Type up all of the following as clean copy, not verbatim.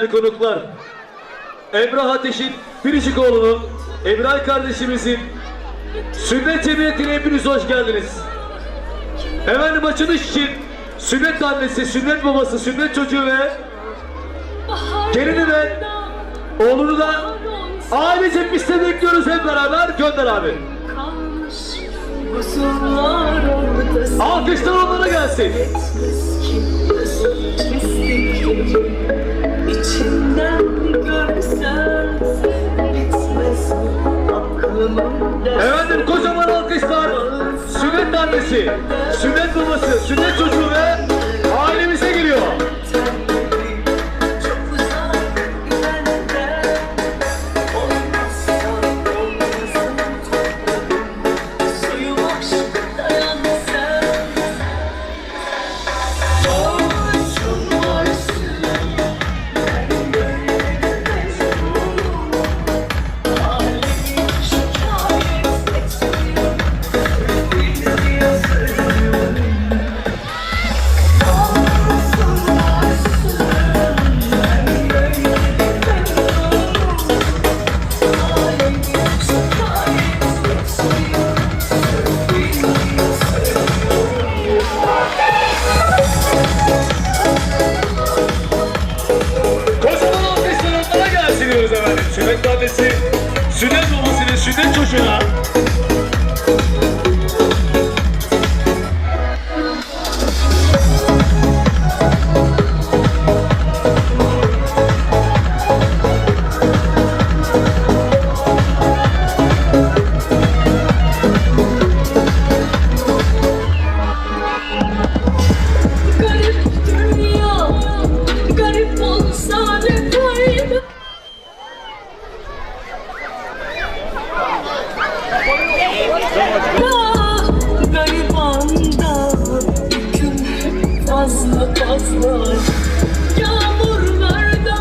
değerli konuklar. Emrah Ateş'in biricik oğlunun, Emrah kardeşimizin sünnet cemiyetine hepiniz hoş geldiniz. Efendim açılış için sünnet annesi, sünnet babası, sünnet çocuğu ve gelini de oğlunu da ailece piste bekliyoruz hep beraber. Gönder abi. Alkışlar onlara gelsin. Efendim kocaman alkışlar. Sünnet annesi, sünnet babası, sünnet çocuğu ve ailemize geliyor. Sünnet annesi, sünnet babasının sünnet çocuğuna. Garip dünya, garip olsa ne fayda? Garibanda yüküm fazla fazla. Yağmurlarda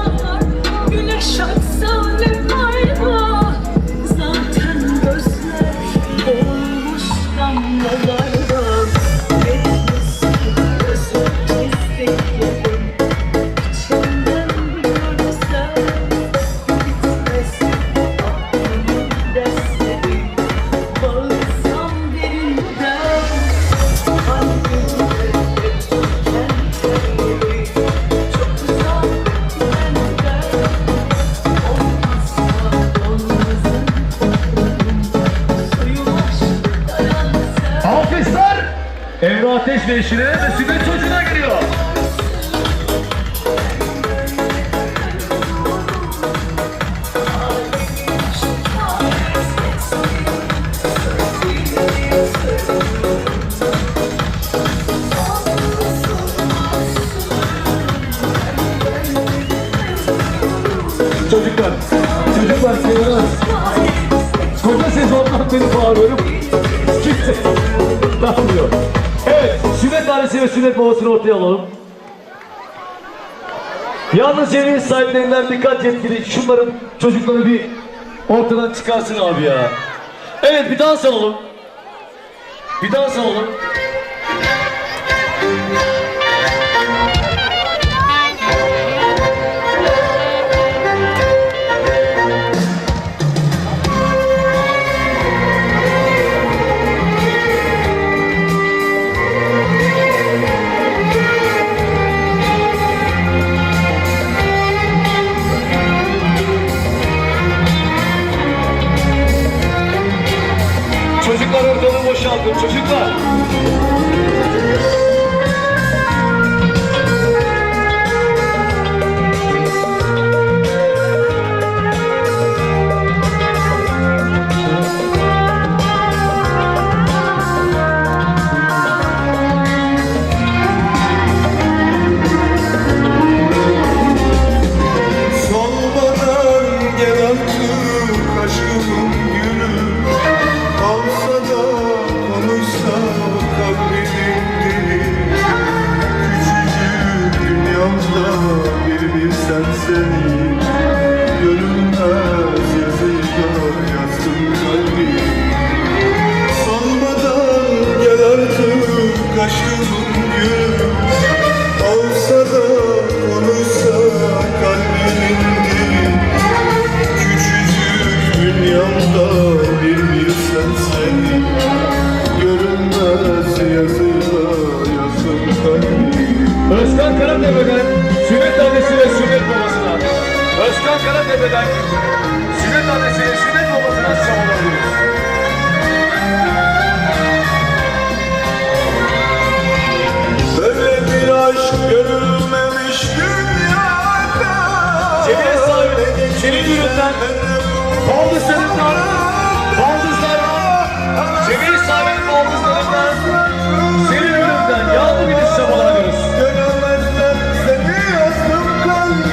güneş açsa ne fayda? Zaten gözler olmuş damlalardan. Etmesin gözüm çizdiklerim, içimden görsen bitmesin aklımın dersleri. Bağırsam derinden kalbimde tüken terleri. Çok uzak benden olmazsa olmazın toprağım. Suyu aşk dayansa. Alkışlar Emrah Ateş ve eşine ve sünnet çocuğuna geliyor. Çocuklar seviyoruz. Koca sezondan beri bağırıyorum. Kimse dağılmıyor. Evet, sünnet annesi ve sünnet babasını ortaya alalım. Yalnız cemiyet sahiplerinden birkaç yetkili şunların çocukları bir ortadan çıkarsın abi ya. Evet, bir dans alalım. Bir dans alalım. Çocuklar ortalığı boşaltın, çocuklar. Solmadan gel artık aşkımın günü. Olsa da konuşsa kalbimin dili. Küçücük dünyamda bir bilsen seni. Görünmez yazıyla yazdım kalbimi. Solmadan gel artık aşkımın günü. Olsa da konuşsa kalbimin Hakan Karatepe'den sünnet annesine, sünnet babasına şamalar ediyoruz. Böyle bir aşk görülmemiş dünyada. Cemile sahibi, senin üründen, baldızlarından, Cemile sahibinin baldızlarından, senin üründen yağmur gibi şamalar ediyoruz. Göremezler seni yazdım kalbim.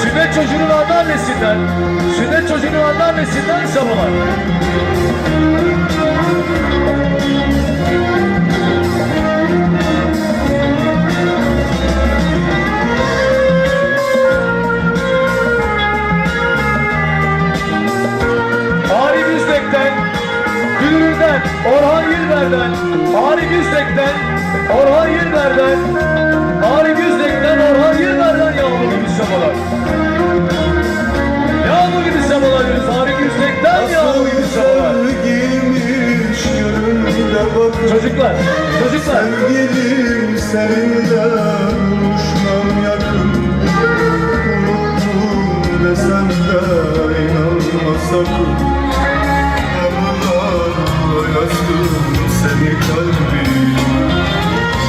Sünnet çocuğunun anneannesinden, sünnet çocuğunun anneannesinden şamalar. Arif Yüzdek'ten, Dünür'den, Orhan Yılber'den, Arif Yüzdek'ten, Orhan Yılber'den, Arif Yüzdek'ten, Orhan Yılber'den yağmur gibi şamalar. Yağmur gibi şamalar diyoruz. Arif Yüzdek'ten yağmur gibi şamalar. Giymiş gönlümde bakın. Çocuklar, çocuklar. Sevgilim seninle buluşmam yakın. Unuttum desem de inanma sakın. Anılarla yazdım seni kalbim.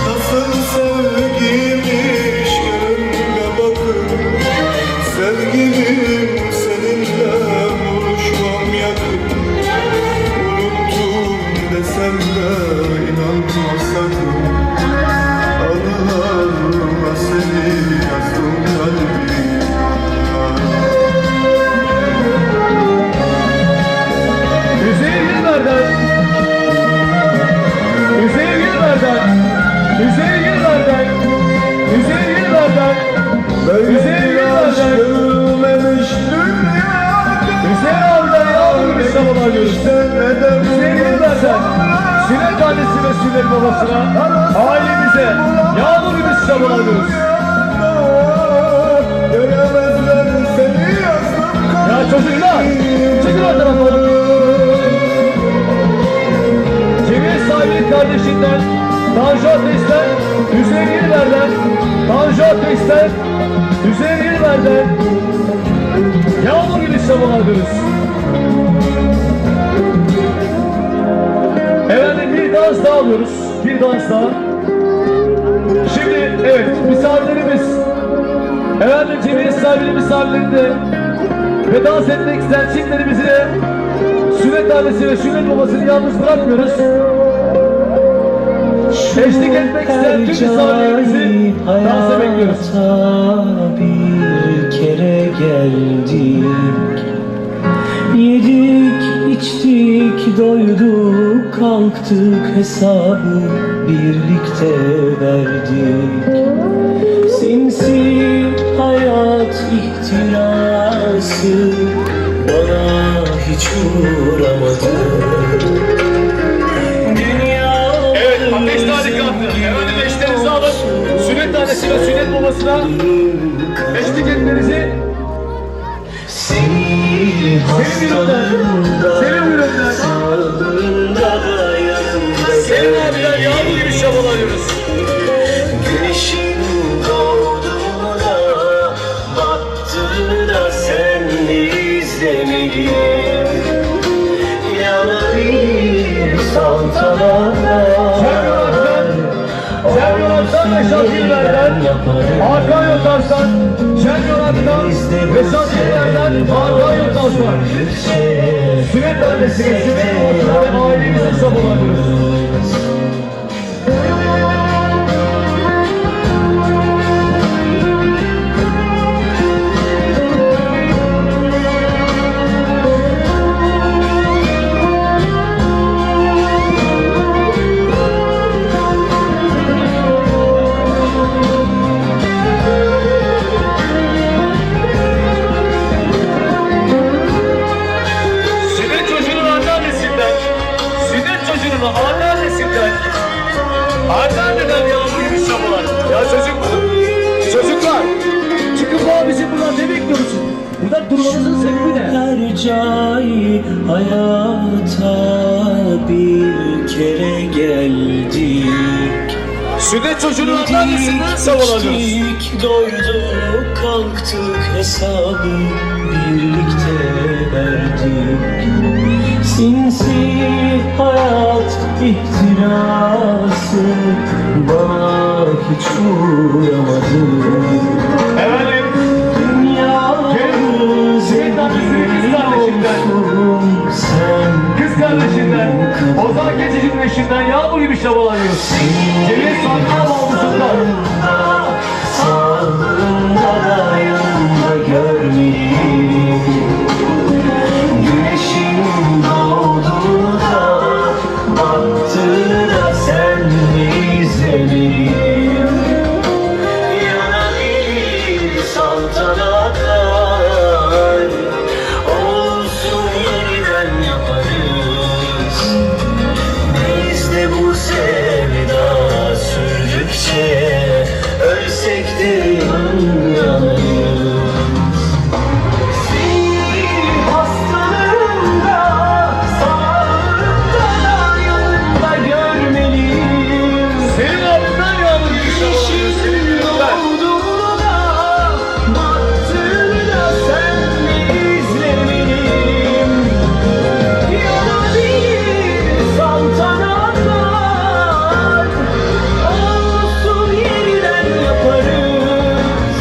Nasıl sevgiymiş gönlümde bakın. Sevgilim seninle buluşmam yakın. Unuttum desem de inanma sakın. Anılarla seni yazdım kalbim. Hüseyin Yılber'den, Hüseyin Yılber'den, Hüseyin Yılber'den, Hüseyin Yılber'den, Hüseyin Yılber'den, Görülmemiş dünyada. Hüseyin abiden yağmur gibi şamalar diyoruz. Hüseyin Yılber'den, sünnet annesi ve sünnet babasına, ailemize yağmur gibi şamalar diyoruz. Göremezler seni yazdım Ya çocuklar, çıkın o tarafa oğlum. Cemil sahibinin kardeşinden, Tanju Ateş'ten, Hüseyin Yılber'den, Tanju Ateş'ten, Hüseyin Yılber'den yağmur gibi şamalar diyoruz. Efendim bir dans daha alıyoruz. Bir dans daha. Şimdi evet misafirlerimiz efendim Cemil sahibinin misafirlerini de ve dans etmek isteyen çiftlerimizi de sünnet annesi ve sünnet babasını yalnız bırakmıyoruz. Eşlik etmek isteyen tüm misafirlerimizi dansa bekliyoruz. Hayata bir kere geldik. Yedik, içtik, doyduk, kalktık, hesabı birlikte verdik. Sinsi hayat ihtirası bana hiç uğramadı. Evet, ateş tarikatı. Efendim eşlerinizi alın. Sünnet annesi ve sünnet babasına eşlik etmenizi Seni hastalığında, senin üründen, sağlığında da yanımda senin abiden yağmur gibi şabalanıyoruz. Güneşin doğduğunda, battığında sen de izlemeli. Yanabilir saltanatlar, Şen Yonat'tan Reşat Yılber'den, Hakan Yotaş'tan, Şen Yonat'tan Reşat Yılber'den, Hakan Yotaş'tan sünnet annesine, sünnet babasına ve ailemize şabalanıyoruz. Sünnet çocuğunun anneannesinden, sünnet çocuğunun anneannesinden, anneanneden yağmur gibi şabalar. Ya çocuklar, çıkın bu abisi buradan ne bekliyorsun? Buradan durmanızın sebebi ne? Her cay hayata bir kere Sünnet çocuğunun anneannesinden savunuyoruz. İçtik, doyduk, kalktık, hesabı birlikte verdik. Sinsi hayat ihtirası bana hiç uğramadı. Efendim, Dünyamız Şehit annesinin kız kardeşinden, kız kardeşinden, Ozan Geçici'nin eşinden yağmur gibi şabalanıyor. Cemil Sakal olmuşsundan. sağlığında da yanında görmeyeyim. Güneşin doğduğunda battığında sen de izlemeliyim. Yanabilir saltanatlar, olsun yeniden yaparız. Biz de bu sevda sürdükçe ölsek de yanarız. Hastalığında, sağlığında da yanında görmeliyim. Senin abından yağmur gibi şabalanıyor, senin yüzünden. Doğduğunda, battığında sen de izlemeliyim. Yanabilir saltanatlar, olsun yeniden yaparız.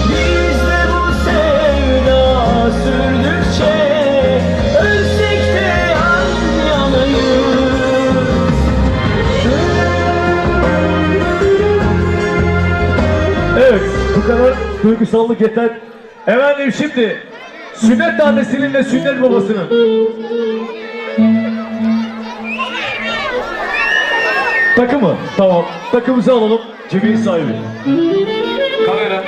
Biz de bu sevda sürdükçe ölsek de yan yanayız. Evet, bu kadar duygusallık yeter. Efendim şimdi, sünnet annesinin ve sünnet babasının. Takı mı? Tamam. Takımızı alalım. Cemil sahibi. Kamera.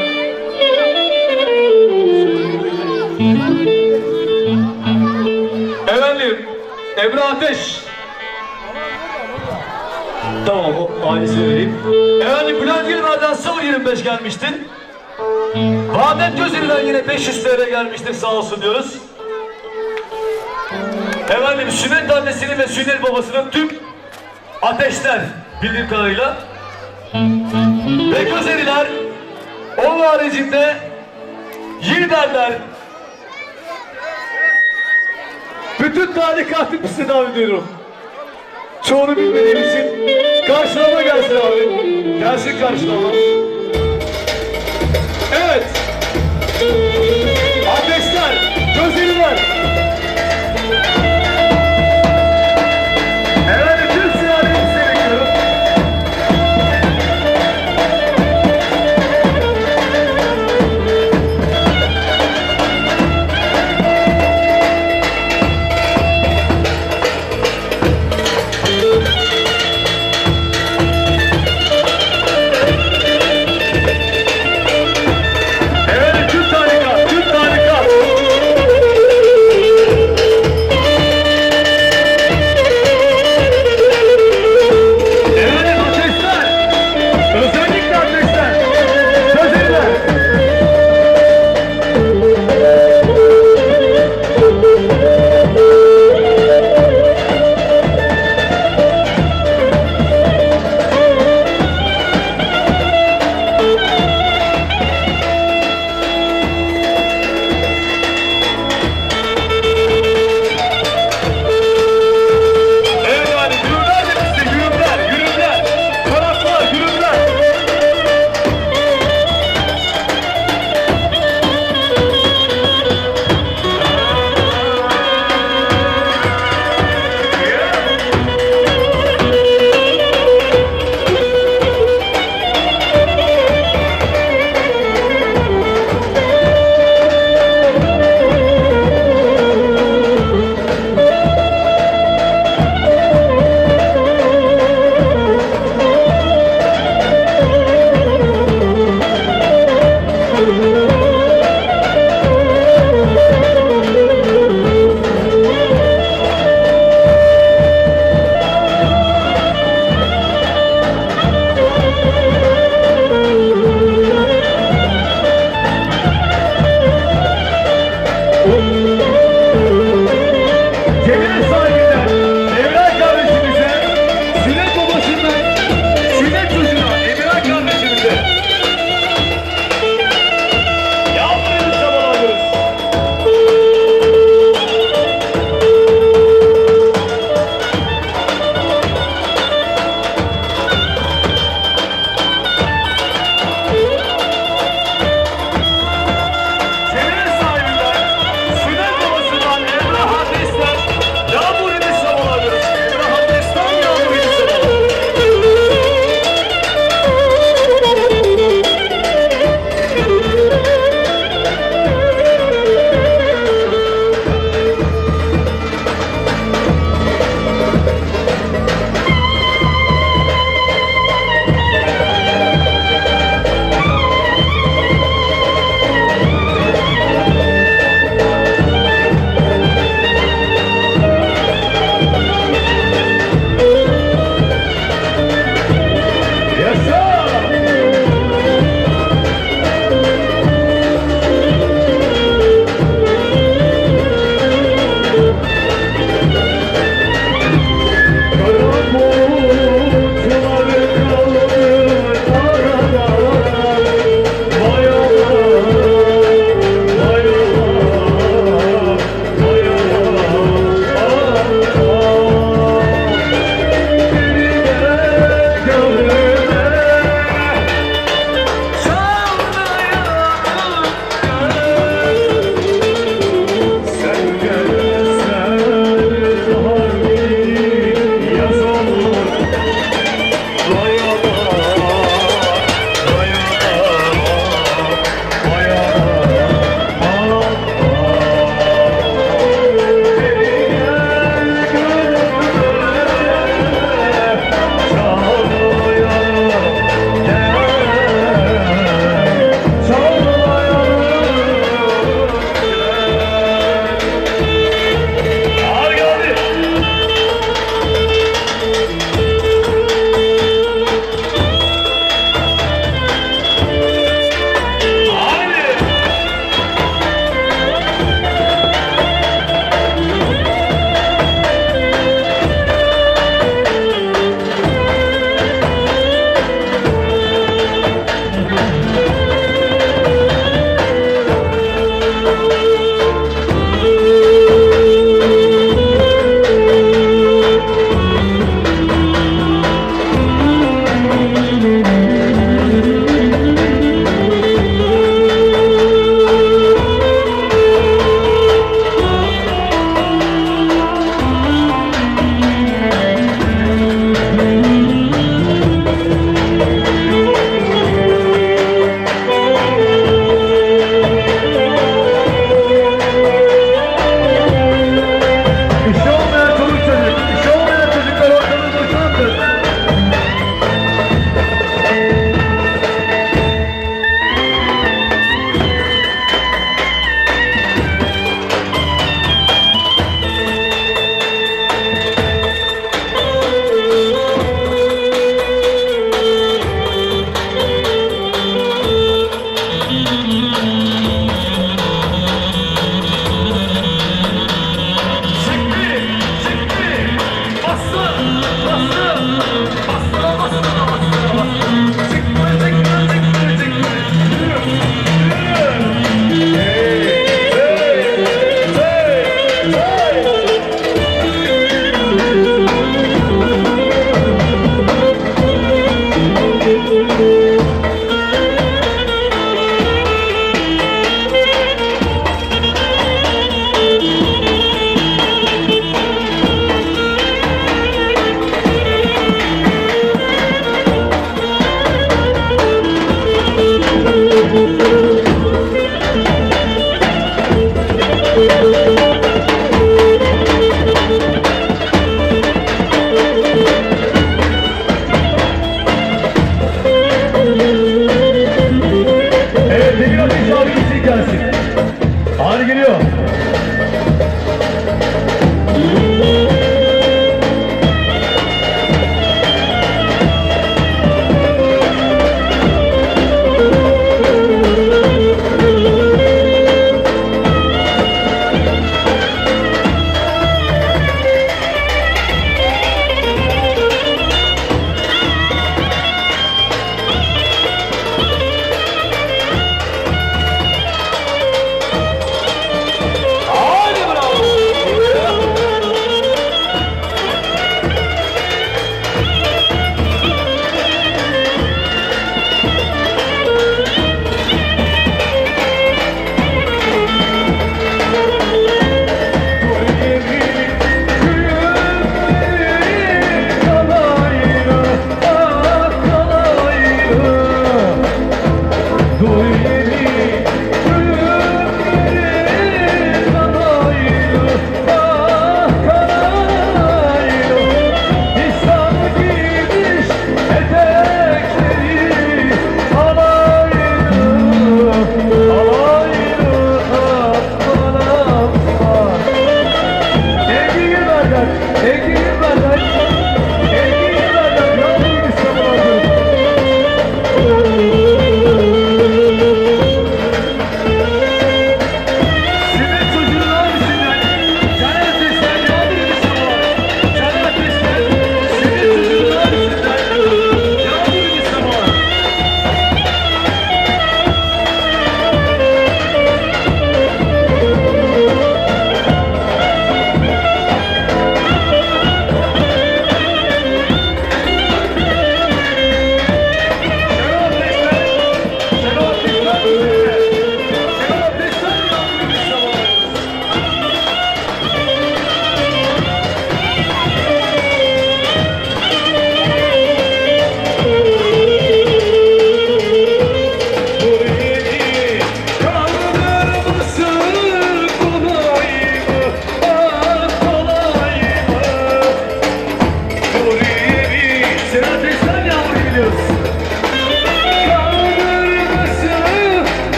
Efendim, Emre Ateş. Tamam, o ailesi vereyim. Efendim, Bülent Yılmaz'dan 0.25 gelmiştir. Vadet Gözeli'den yine 500 TL gelmiştir, sağ olsun diyoruz. Efendim, sünnet annesinin ve sünnet babasının tüm ateşler bildiğim kadarıyla. Ve Gözeliler, onun haricinde Yiğiderler. Bütün tarikatı size davet ediyorum. Çoğunu bilmediğim için karşılama gelsin abi. Gelsin karşılama. Evet. Ateşler, Gözeliler. Evet, tüm ziyaretini size bekliyorum. Evet, tüm tarikat, tüm tarikat.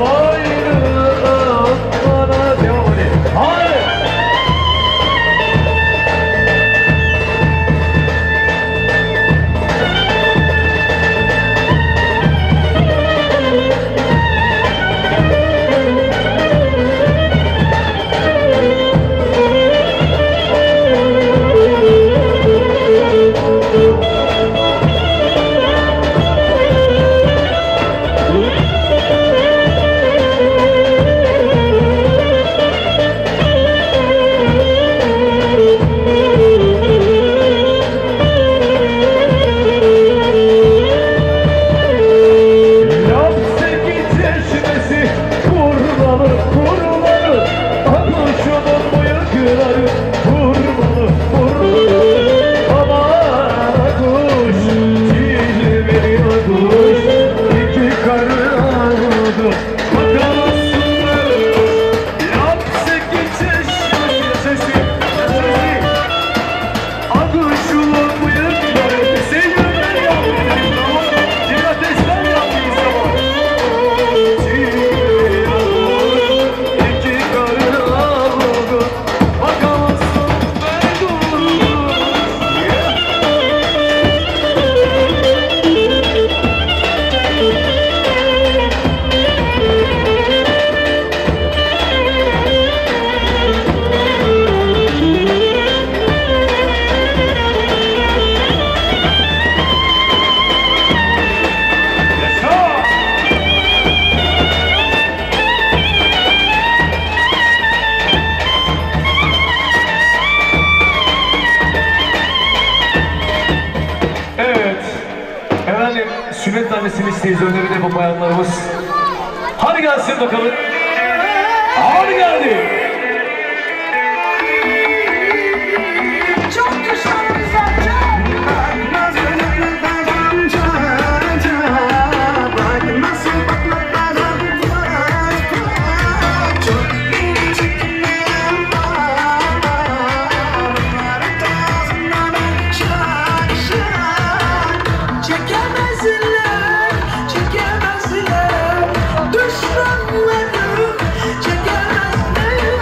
bana devam edelim. Hayır. Sünnet annesini isteyiz, öneri de bu bayanlarımız. Hadi gelsin bakalım. Hadi geldi. Çok güzel güzel. Çekemezler, düşmanlarım çekemezler.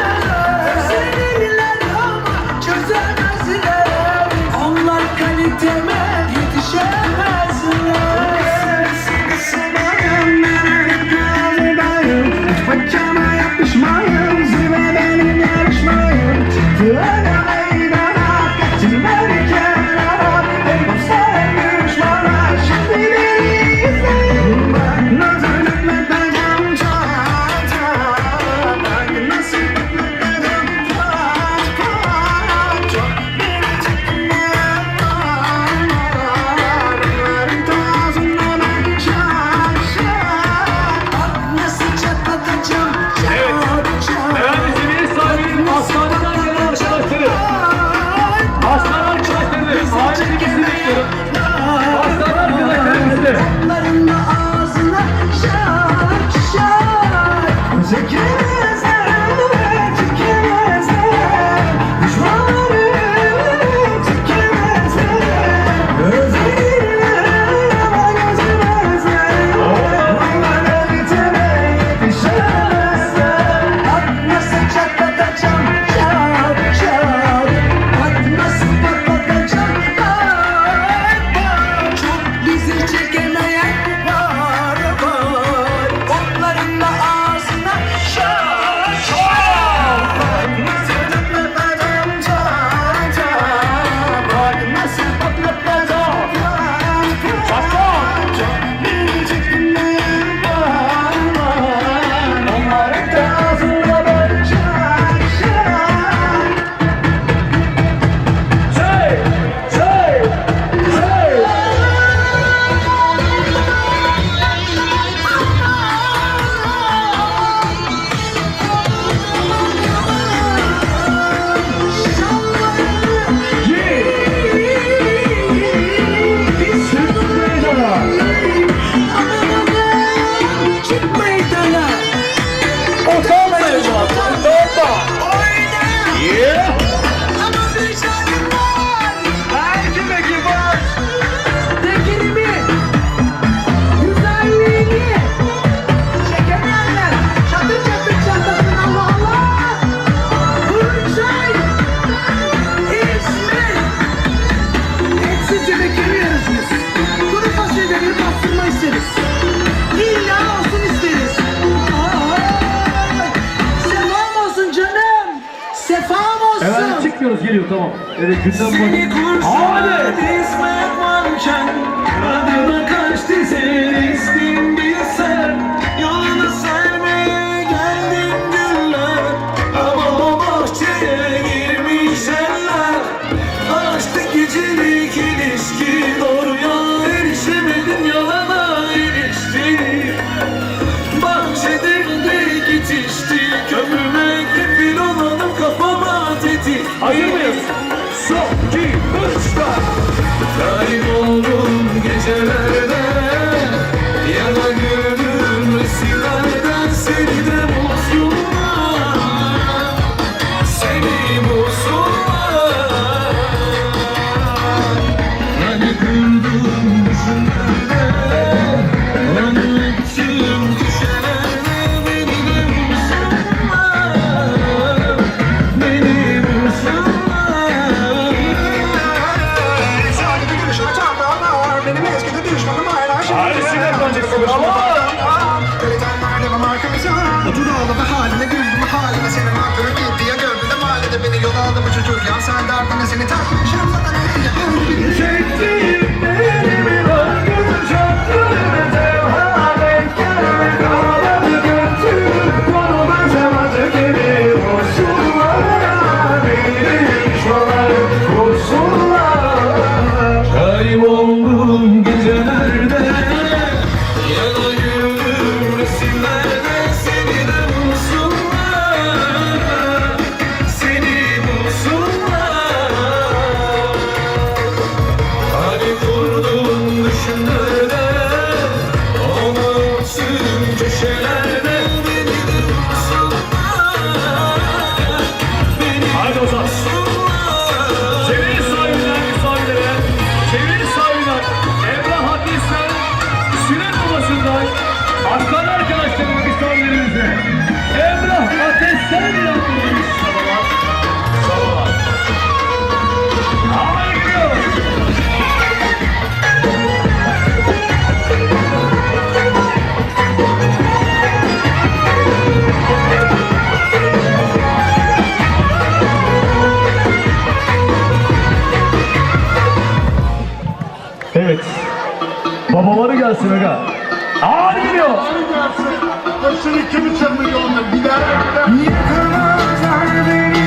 geliyor tamam. Evet gündem Seni var. kurşuna dizmek varken adına kaç dizer istin bilsen. Yolunu sermeye geldim güller ama o bahçeye girmiş eller. Açtık gecelik ilişki doğruya erişemedim yalana erişti. Bahçede gitişti köprüme kefil olalım kafama tetik. Hazır mıyız? Son, iki, üç, dört. Kayboldum gecelerde yana güldüm resimlerden seni de bozulma. Seni bozulma. Yani güldüm düşünlerde anlattım düşelerde beni de bozulma. Beni bozulma. Benim eskide düşmanım hala şimdi. Hadi Sinan öncesi bravo. Delikanlar devam arkamıza. Otur ağlama haline güldüm haline. Senin aklını gitti ya gördü de mahallede beni yol aldı bu çocuk. Ya sen derdine seni takmışım zaten etti ya. Çektiğim elimin ömrüm çaktığını tevhalet gelme kalabalık götür. Konu benzemez geri boşullar. Beni düşmanlar boşullar. Kayboldum gecelerde yana güldüm resimlerde seni de bulsunlar. Seni bulsunlar. Hani kurdum düşünlerde unuttum köşelerde beni de bulsunlar. Beni Hadi o zaman. Çeviri sahibinden müsaadelere. Çeviri sahibinden Emrah Hadis'ten Süren Babası'ndan Ankara arkadaşlarımın müsaadelerinizle Emrah Ateş'ten yaptığımız salavat. Salavat. Harika. Evet. Babaları gelsin aga. Ağır geliyor. Başını 2,5 milyonla gider. Yıkamazlar beni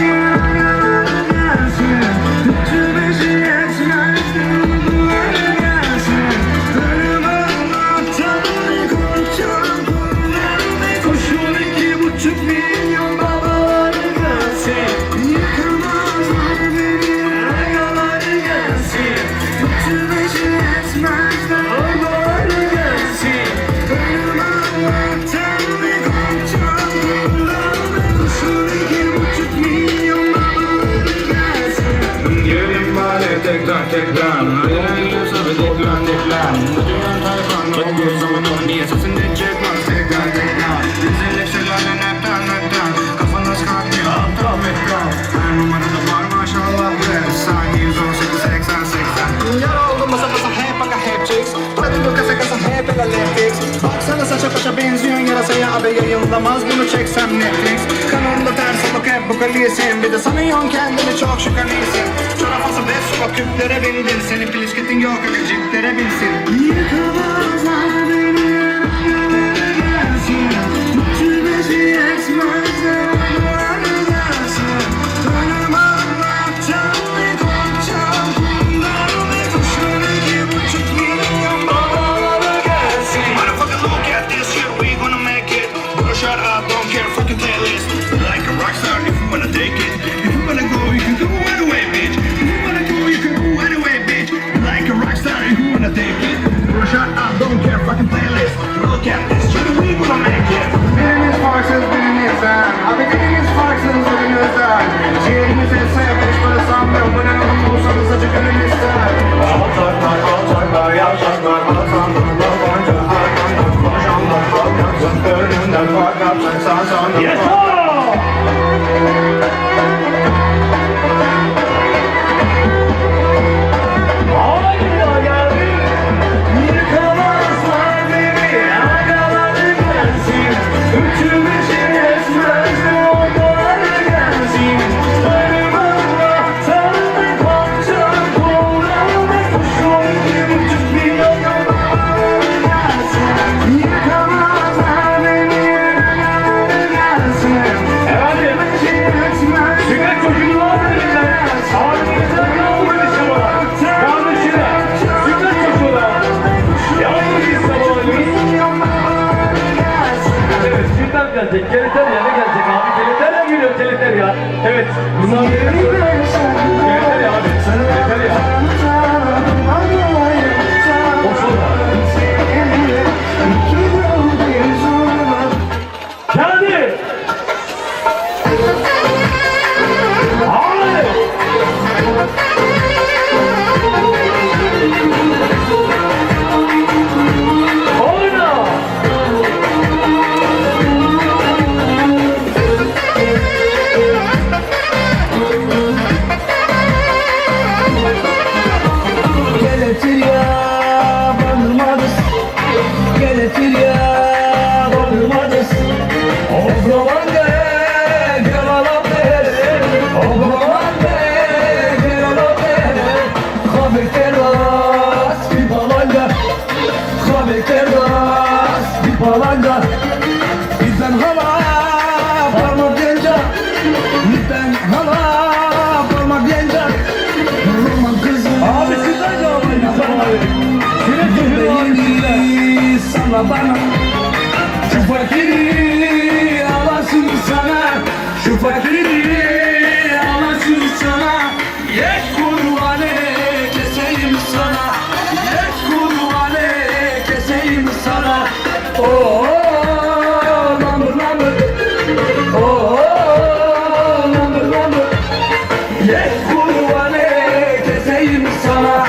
gelsin. Bütçü beşi yetmez duygular gelsin. Kırmızıktan ne konuşacağım ne koşun 2,5 milyon babalar gelsin. Yıkamazlar beni agalar gelsin. Bütçü beşi yetmez duygular gelsin. Kırmızıktan ne konuşacağım ne koşun 2,5 milyon babalar gelsin. Gelin bari tekrar tekrar. Ödeniyorsa bir tekrar tekrar. Ödüyen tayfan olduğu zaman o niye sesini çekmez tekrar tekrar. Dizili şeylerin hepten hepten. Kafanız kalkmıyor aptal aptal. Her numarada var maşallah be. Sanki 118 80 80. Yar oldum basa basa hep baka hep chicks. Hadi kasa kasa hep el Netflix. Baksana saça paşa benziyorsun yarasaya abi yayınlamaz bunu çeksem Netflix. Kanonda ters bak hep bu kaliyesin. Bir de sanıyorsun kendini çok şüphelisin. Çorafası beş bak küplere bindin. Senin plişketin yok aga ciplere binsin. Yıkamazlar beni agalar gelsin. Bütçü beşi yetmez duygular gelsin. Kırmızıktan ne konuşacağım ne koşun 2,5 milyon babalar gelsin. Motherfucker, look at this shit, we gonna make it. Bro, shut up, don't care, fucking playlist. Like a rockstar if you wanna take it. If you wanna go, you can go anyway, bitch. If you wanna go, you can go anyway, bitch. Like a rockstar if you wanna take it. Bro, shut up, don't care, fucking playlist. Look at this shit, we gonna make it. Biriniz farksız, biriniz ben. Abi biriniz farksız, biriniz ben. Ciğerimiz etse, beş para sanmıyorum. Bu ne oğlum olsanız acı gönül ister. Alçaklar, alçaklar, yavşaklar. Alçaklar, yabancılar. Konuşanlar, kalkarsın. Önünden fark yapsak, sağ sonra. Yeter! Ağır geliyor geldi. Yıkamazlar beni agalar gelsin. Bütçü beşi yetmez duygular gelsin. Kırmızıktan gelecek? Keleterya ne gelecek abi? Keleterya geliyor Keleterya. Evet. Keleterya abi. Keleterya. Geldi. Hayır. Oyna. Keleterya bandırmadız, Keleterya bandırmadız. O zaman de gel alam de, o zaman de gel alam de. Kahve teras bir balanga, kahve teras bir balanga. Bizden hala parmak genca, bizden hala parmak genca. Roman kızı. Abi sizden cevabını insan abi. Senin çocuğun abi sizden. Beni sana bana, şu fakiri alasın sana, şu fakiri alasın sana. Yek kurbanı keseyim sana, yek kurbanı keseyim sana. Oh, number number, oh, number number. Yek kurbanı keseyim sana,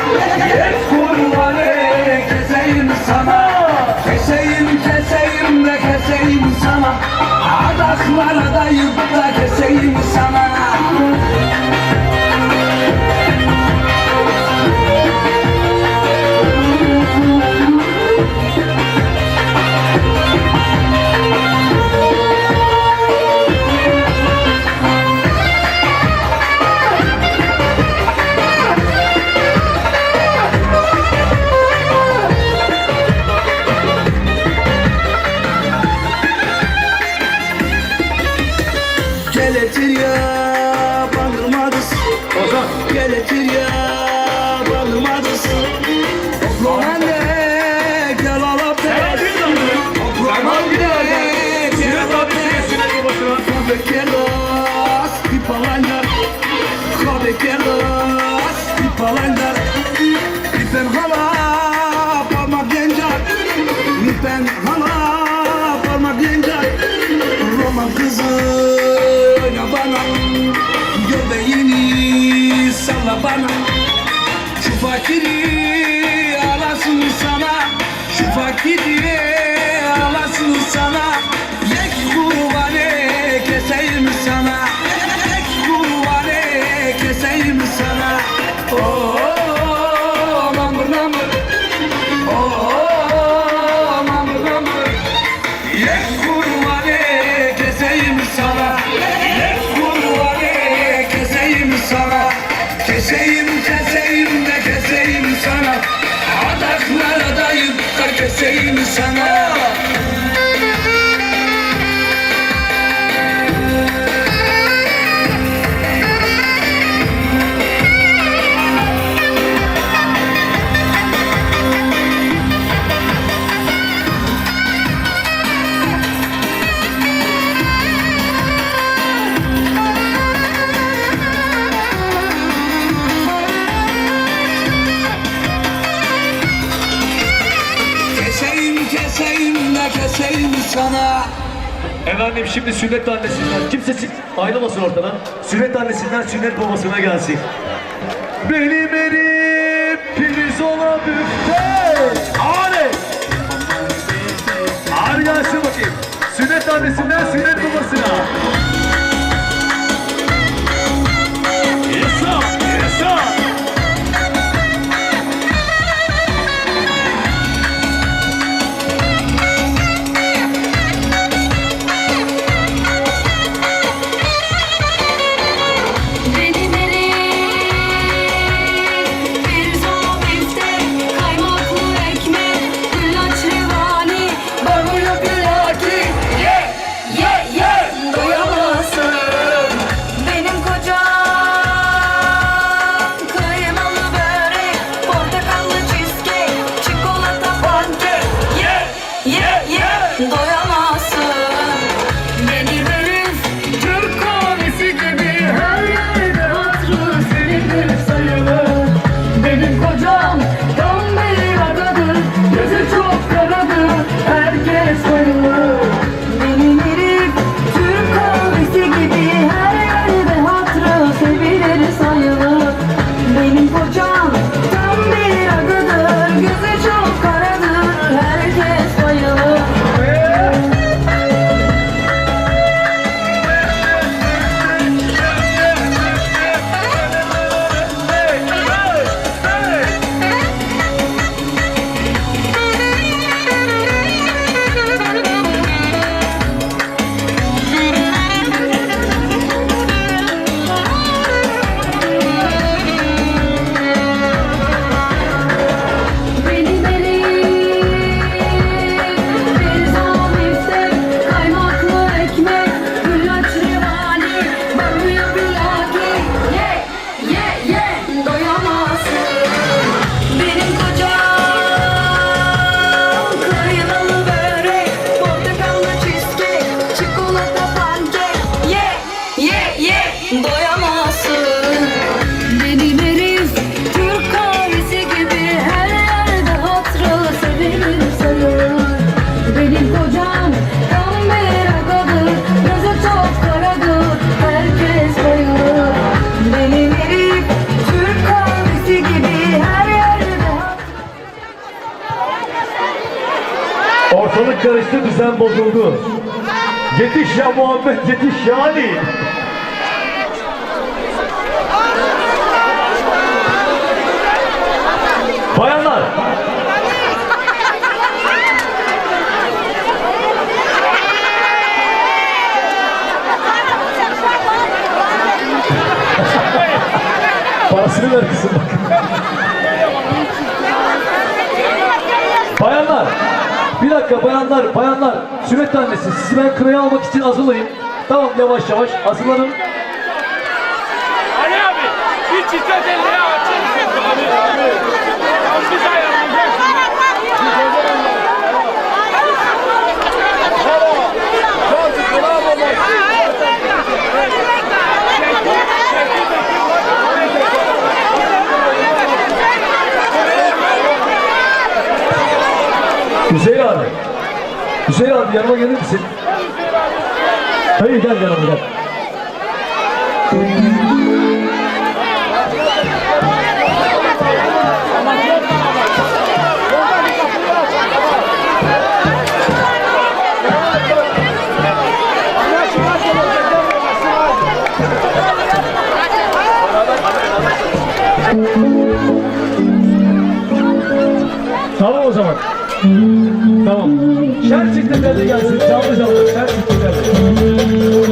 yek kurbanı keseyim sana. Keseyim keseyim de keseyim sana, adaklara dayıp da keseyim sana. Keleterya bandırmadız, Ozan. Keleterya bandırmadız. Roman de gel alam de, Roman de gel alam de. Kahve kelas bir palancar, kahve kelas bir palancar. Bizden hala parmak gencar, bizden hala parmak gencar. Roman kızı oyna bana, göbeğini salla bana. Şu fakiri alasın sana, şu fakiri alasın sana. Yek kurbanı keseyim sana, yek kurbanı keseyim sana. Oh, number number, oh, number number. Yek kurbanı keseyim sana, yek kurbanı keseyim sana. Keseyim keseyim de keseyim sana, adaklara dayıp da keseyim sana. Keseyim keseyim de keseyim sana. Efendim şimdi sünnet annesinden kimse ayrılmasın ortadan. Sünnet annesinden sünnet babasına gelsin. Benim elim pirzola büfte. Ağrı. Ağrı gelsin bakayım. Sünnet annesinden sünnet babasına. Yesa, yesa. Benim elim bir zor bifte, kaymaklı ekmek. Ortalık karıştı, düzen bozuldu. Yetiş ya Muhammed, yetiş ya Ali. Bayanlar. Parasını ver kızım bak. Bayanlar. Bir dakika bayanlar. Sünnet annesi, sizi ben kınaya almak için hazırlayayım. Tamam, yavaş yavaş hazırlanın. Ali abi, bir çiçek elini açın. Abi. Bir ayarlayacaksın. Hüseyin abi yanıma gelir misin? Hayır, gel yanıma gel. Tamam o zaman. Tamam. Şer çiftelerle gelsin. Canlı canlı. Şer çiftelerle.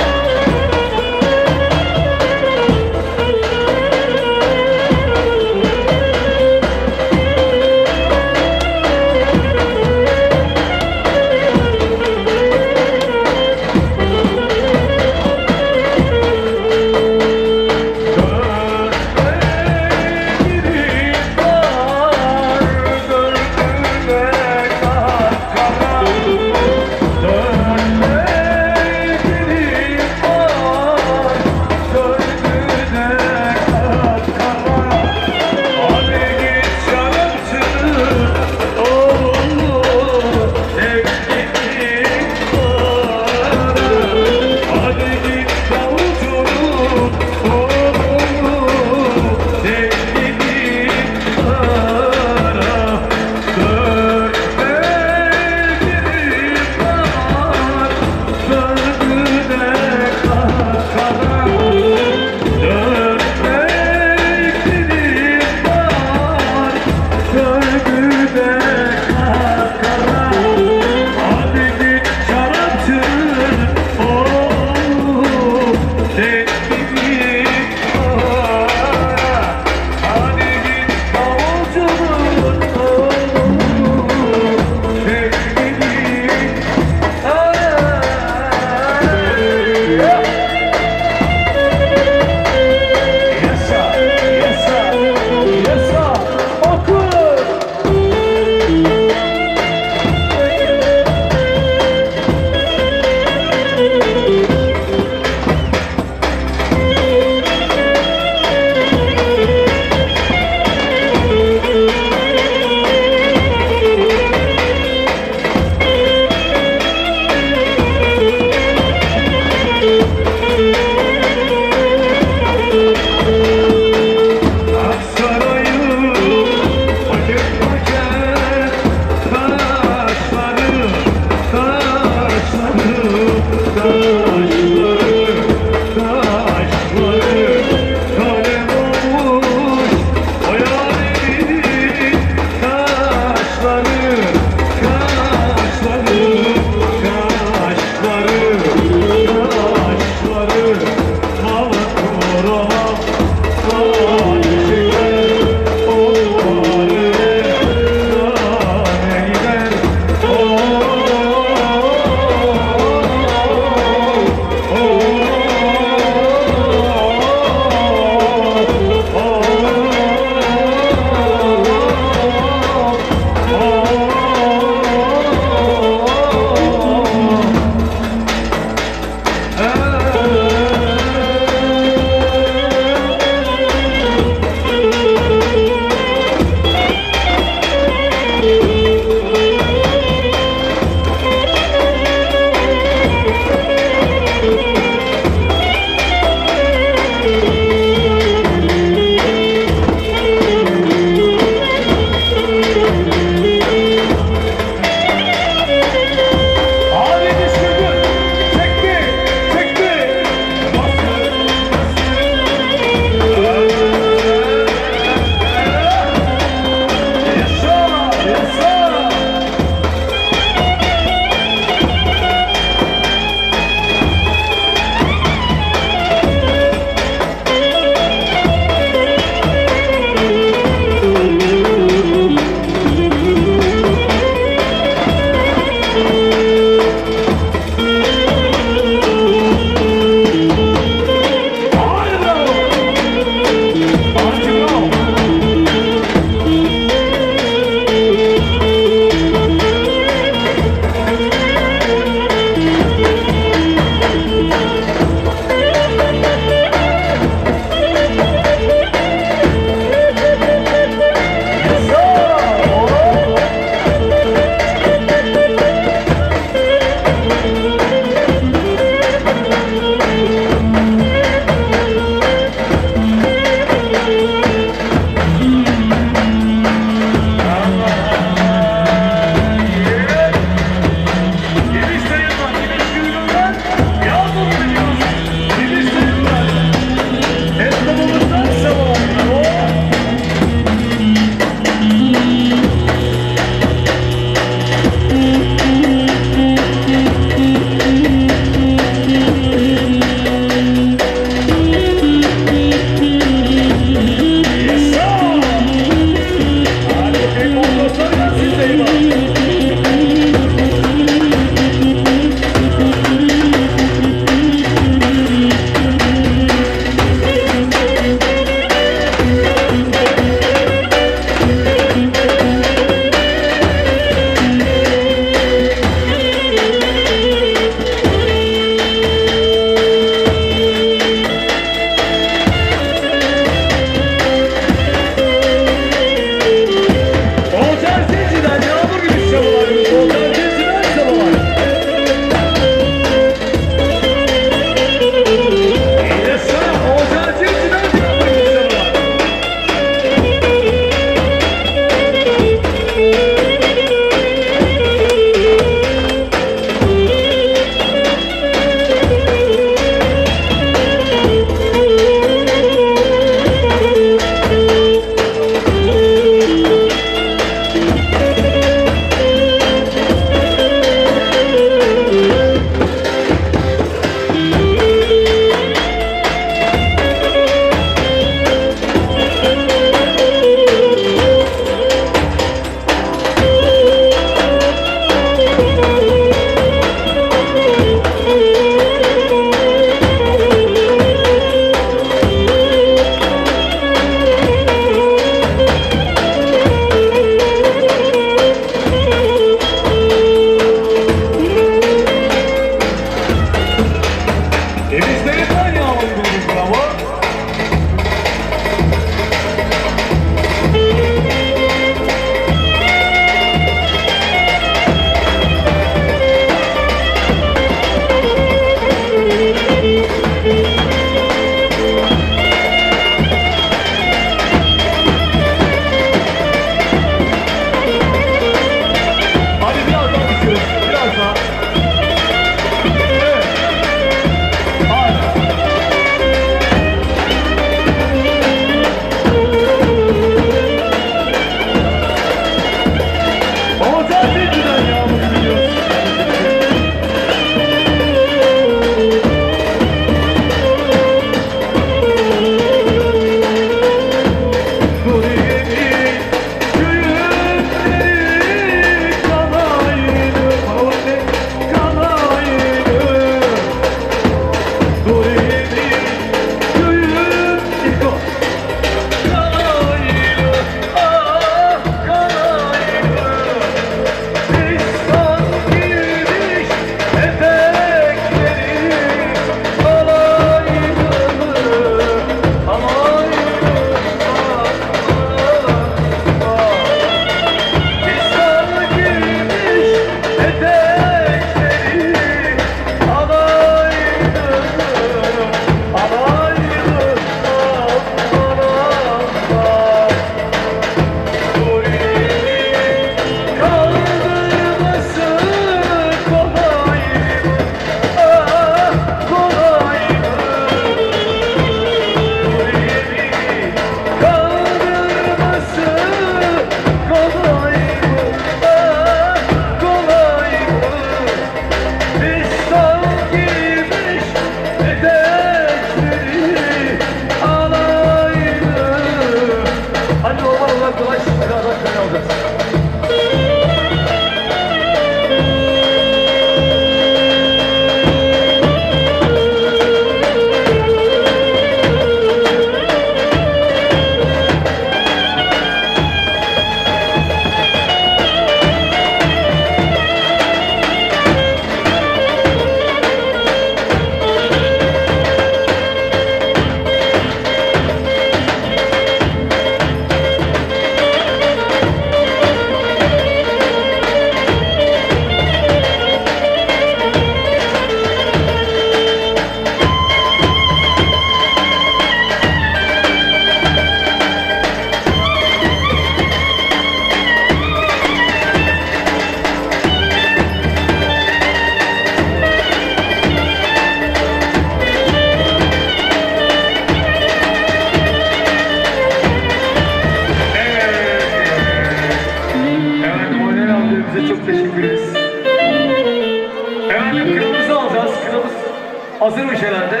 hazırmış herhalde.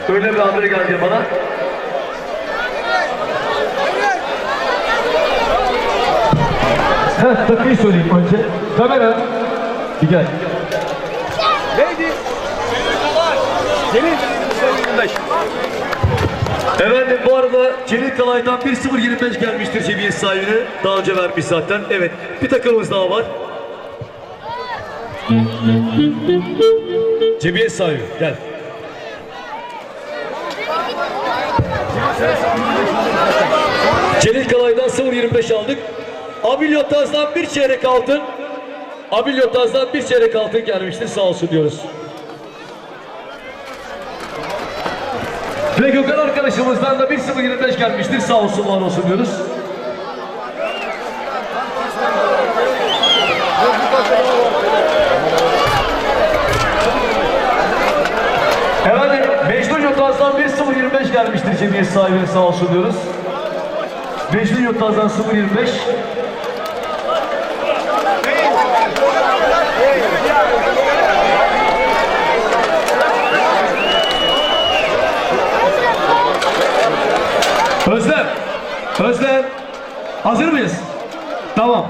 Öyle bir haber geldi bana. Takıyı söyleyeyim önce. Kamera. Bir gel. Neydi? Celil 25. Efendim bu arada Celil Kalay'dan 1.025 gelmiştir cemiyet sahibine. Daha önce vermiş zaten. Evet, bir takımımız daha var. Cemiyet sahibi gel. Celil Kalay'dan 0.25 aldık. Abilyotaz'dan bir çeyrek altın. Abilyotaz'dan bir çeyrek altın gelmiştir. Sağ olsun diyoruz. Ve Gökhan arkadaşımızdan da 1.025 gelmiştir. Sağ olsun, var olsun diyoruz. Efendim Mecnun Yotaz'dan 1.025 gelmiştir cemiyet sahibine, sağ olsun diyoruz. Mecnun Yotaz'dan 0.25. Özlem, hazır mıyız? Tamam.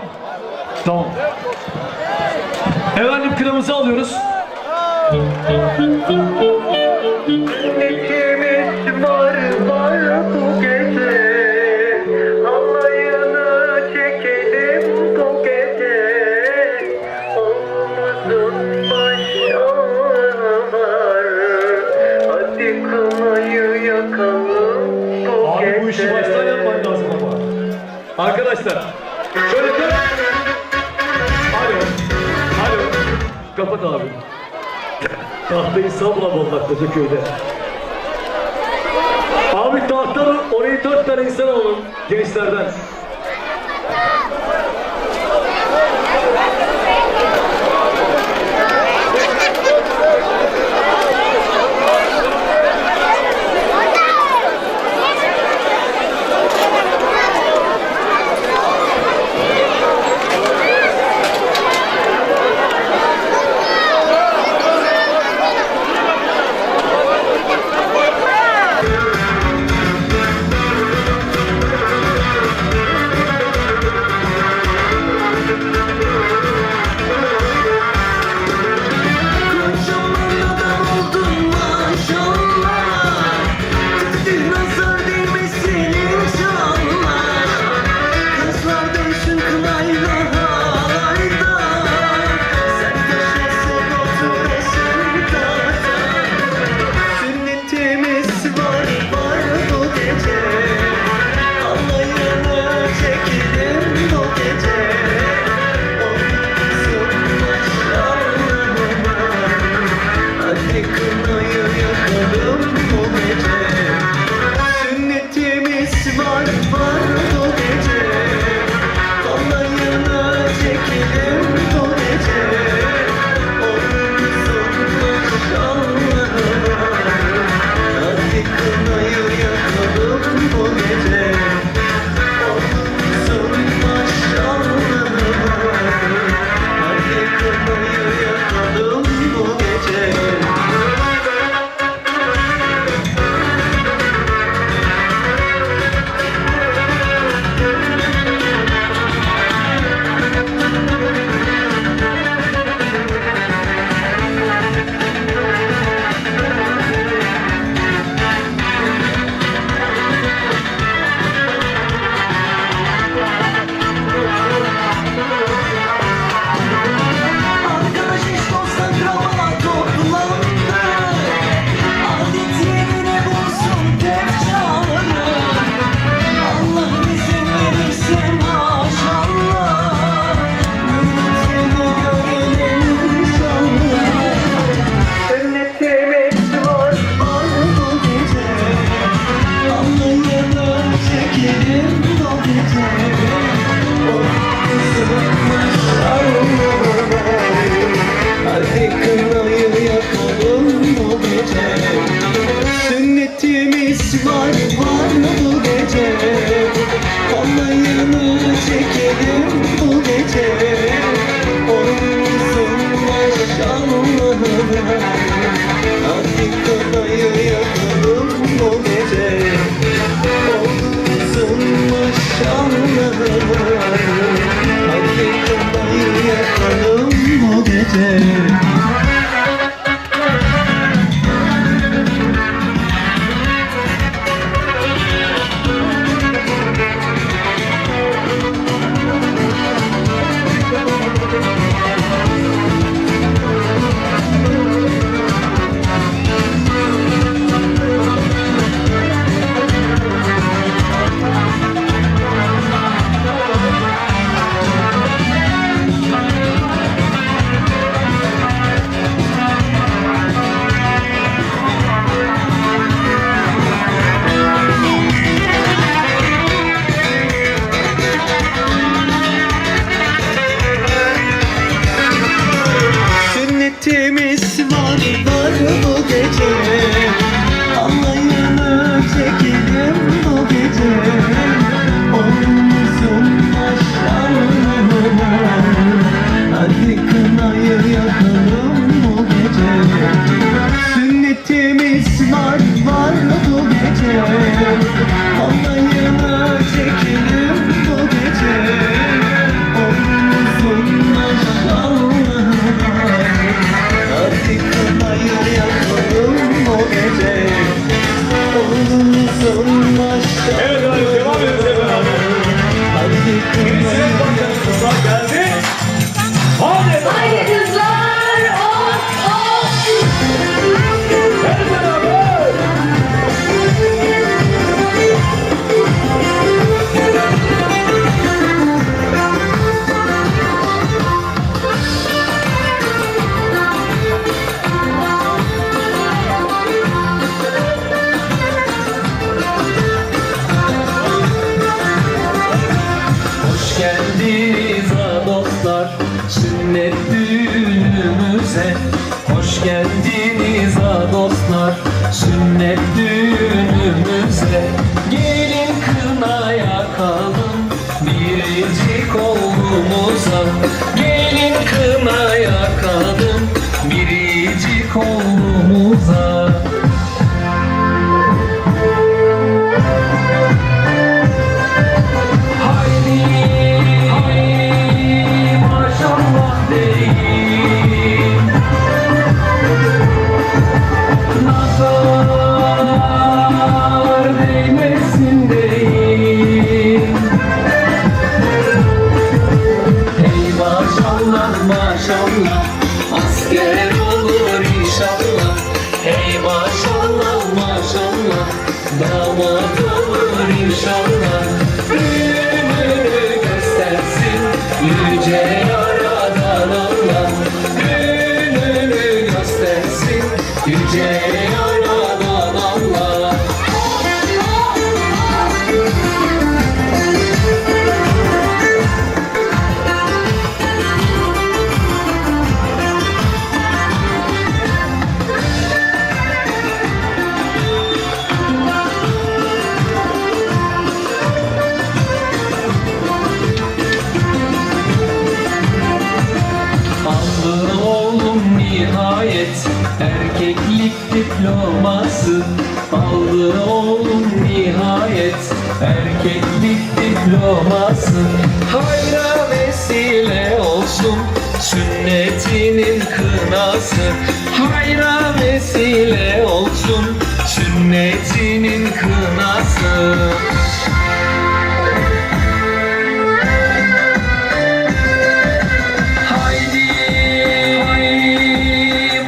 Efendim kınamızı alıyoruz. İçimiz var bu gece, alayını çekelim bu gece. Oğlumuzun baş ağrıları, hadi kınayı yakalım bu Abi gece. bu işi baştan yapman lazım ama. Arkadaşlar, şöyle dön. Alo. Kapat abi. Tahtayı sabla Bollak'ta köyde. Abi tahtanın orayı 4 tane insan alalım gençlerden. değmesin değil. Ey maşallah maşallah, asker olur inşallah. Hey maşallah maşallah, damat olur inşallah. Gününü göstersin yüce yaradan Allah. Gününü göstersin yüce yaradan Allah. Aldın oğlum nihayet erkeklik diploması. Aldın oğlum nihayet erkeklik diploması. Hayra vesile olsun sünnetinin kınası. Hayra vesile olsun sünnetinin kınası.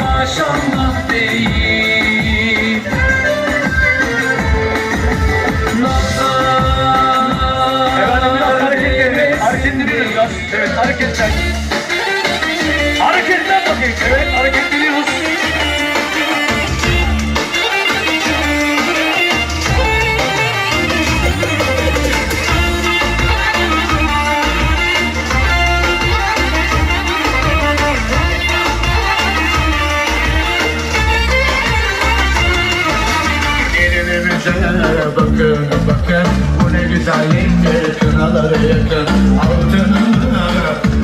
Maşallah değil. Efendim biraz hareketleniyoruz biraz. Evet hareketler. Hareketler bakayım. Evet hareketleniyoruz. Gelinimize bakın bakın, bu ne güzelliktir, kınaları yakın. Altınını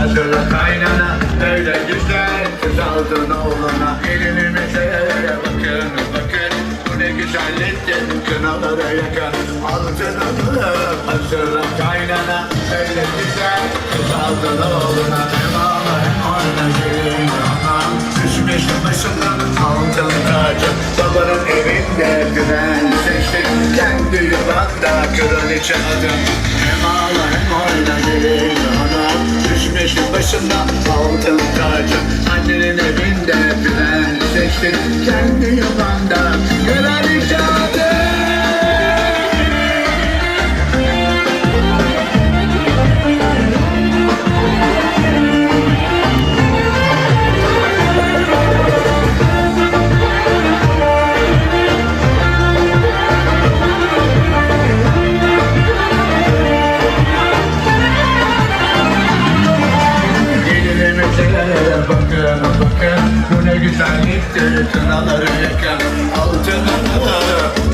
hazırla kaynana, öyle güzel kız aldın oğluna. Gelinimize bakın bakın, bu ne güzelliktir, kınaları yakın. Altınını hazırla kaynana, öyle güzel kız aldın oğluna. Hem ağla hem oyna gelin anam, düşmüştüm başından altın tacı. Babanın evinde güven seçtim, kendi yuvanda kraliçe adım. Hem ağla hem oyna gelin anam, düşmüştüm başından altın tacı. Annenin evinde güven seçtim, kendi yuvanda kraliçe adım. Bakın bakın, bu ne güzelliktir, kınaları yakın. Altınını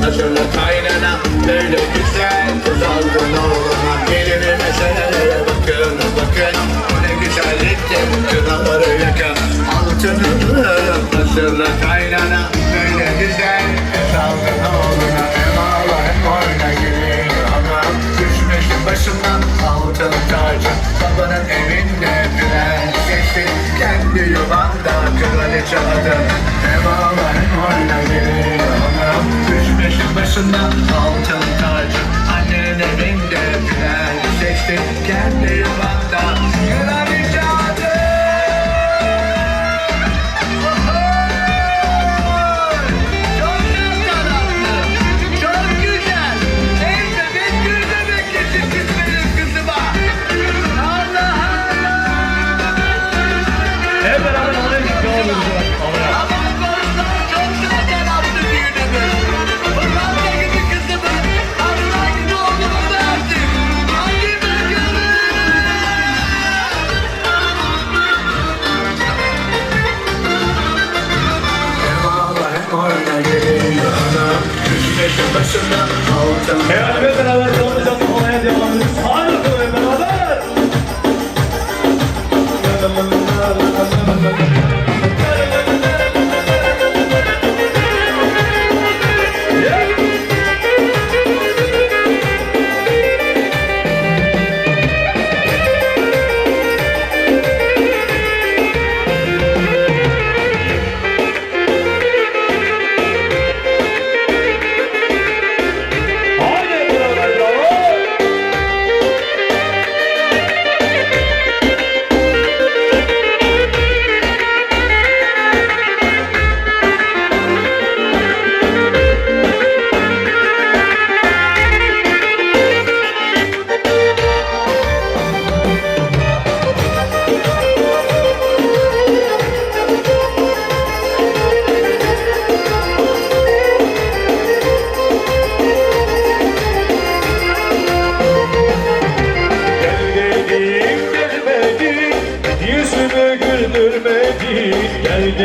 hazırla kaynana, böyle güzel kız aldın oğluna. Gelini meselelere bakın bakın, bu ne güzelliktir, kınaları yakın. Altınını hazırla kaynana, böyle güzel kız aldın oğluna. Hem ağla hem oyna gelin anam, düşmüştüm başımdan altın tacı. Babanın evinde güven seçtim, kendi yuvanda kraliçe adım. Hem ağla hem oyna gelin anam, düşmüştüm başından altın tacı. Annenin evinde güven seçtim, kendi yuvanda kraliçe adım. Çok sanatlı, çok güzel. En bebek gül bebek yetişmiş benim kızıma. Allah Allah. Hep beraber havaya gidiyoruz. Havaya. Aman dostlar, çok sanatlı düğünümüz. Pırlanta gibi kızımın aslan gibi oğlumu verdim. Hadi bakalım. Hem ağla hem oyna gelin anam, düşmüşüm başımdan altın. Evet hep beraber canlı canlı havaya devam ediyoruz. Hadi bakalım hep beraber.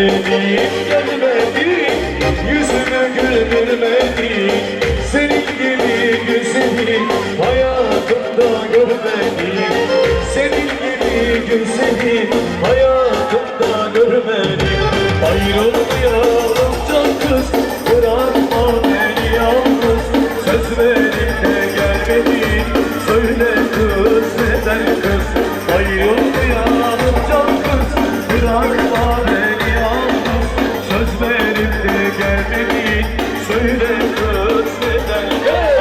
Sevdiğim gelmedi, yüzümü güldürmedi. Senin gibi güzeli hayatımda görmedim. Senin gibi güzeli hayatımda görmedim. Ayrılmayalım can kız, bırakma beni yalnız. Söz verip de gelmedin, söyle kız neden kız? Ayrılmayalım can kız, bırakma beni yalnız. Söz verip de gelmedin, söyle kız neden kız?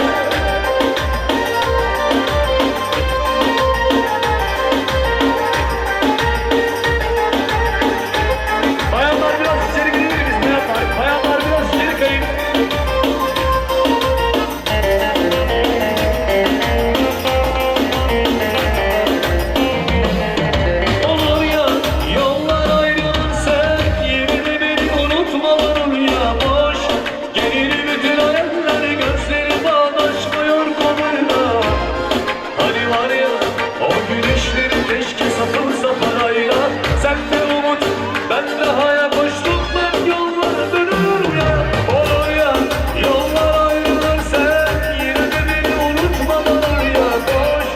Bayanlar biraz içeri girebilir miyiz bayanlar? Bayanlar biraz içeri kayın. Olur ya, yollar ayrılırsa yine de beni unutma olur ya boş. Gelir bütün hayaller gözleri bağdaşmıyor koluyla. Hani var ya, o gülüşleri keşke satılsa parayla. Sen de umut, ben de hayal koştum, ben yollara dönür ya. Olur ya, yollar ayrılırsa yine de beni unutma olur ya boş.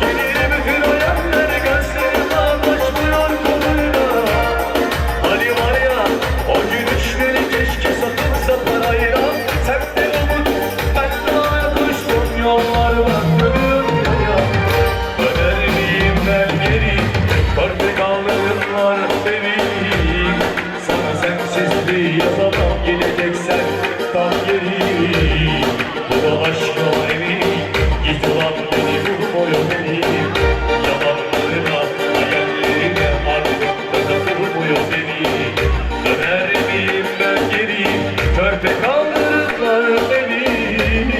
Gelir bütün hayaller gözleri bağdaşmıyor koluyla. Hani var ya, o gülüşleri keşke satılsa parayla. Sen de umut, ben de hayal koştum, yollara dönür ya. Döner miyim ben geri, portakallarım var benim. Sana sensizliği yazamam, geleceksen tam geri. Bu da aşka emin, git ulan beni vurmuyor benim. Yalanlarına, hayallerine artık da vurmuyor beni. Döner miyim ben geri, portakallarım var benim.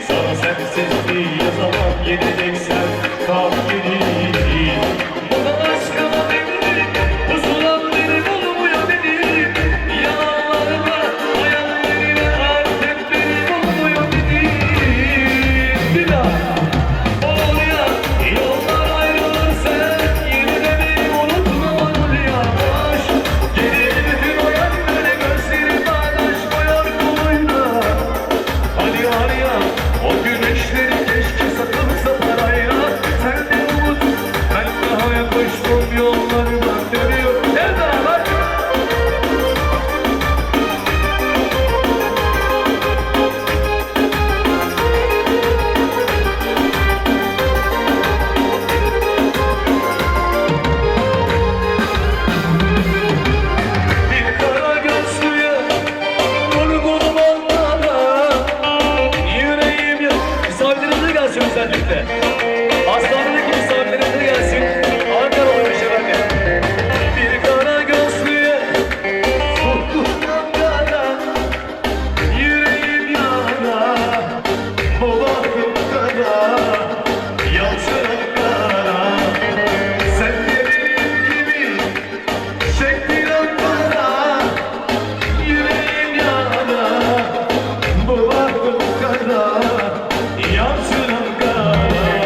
Sana sensizliği yazamam, geleceksen tam geri. Bu da aşkıma benim, huzuram beni bulmuyor benim. Yalanlarıma, hayallerine artık beni bulmuyor benim. Bir daha. Olur ya, yollar ayrılırsa yine de beni unutma olur ya boş. Gelir bütün hayallere gözleri bağdaşmıyor koluyla. Hani var ya, o güneşleri keşke satılsa parayla. Sen de umut, ben daha koştum yollarıma dönüyor. Nerede bak? Bir kara gözlüye, vurgunum onlara. Yüreğim yok. Misafirlerinize gelsin özellikle. Hastanedeki misafirlerinize gelsin. Ankara'ymış efendim. Bir kara gözlüye, vurgunum onlara. Yüreğim yara, bu bahtım kara. Yalçınım kara. Sen de benim gibi çektin Ankara. Yüreğim yara, bu bahtım kara. Yansın Ankara.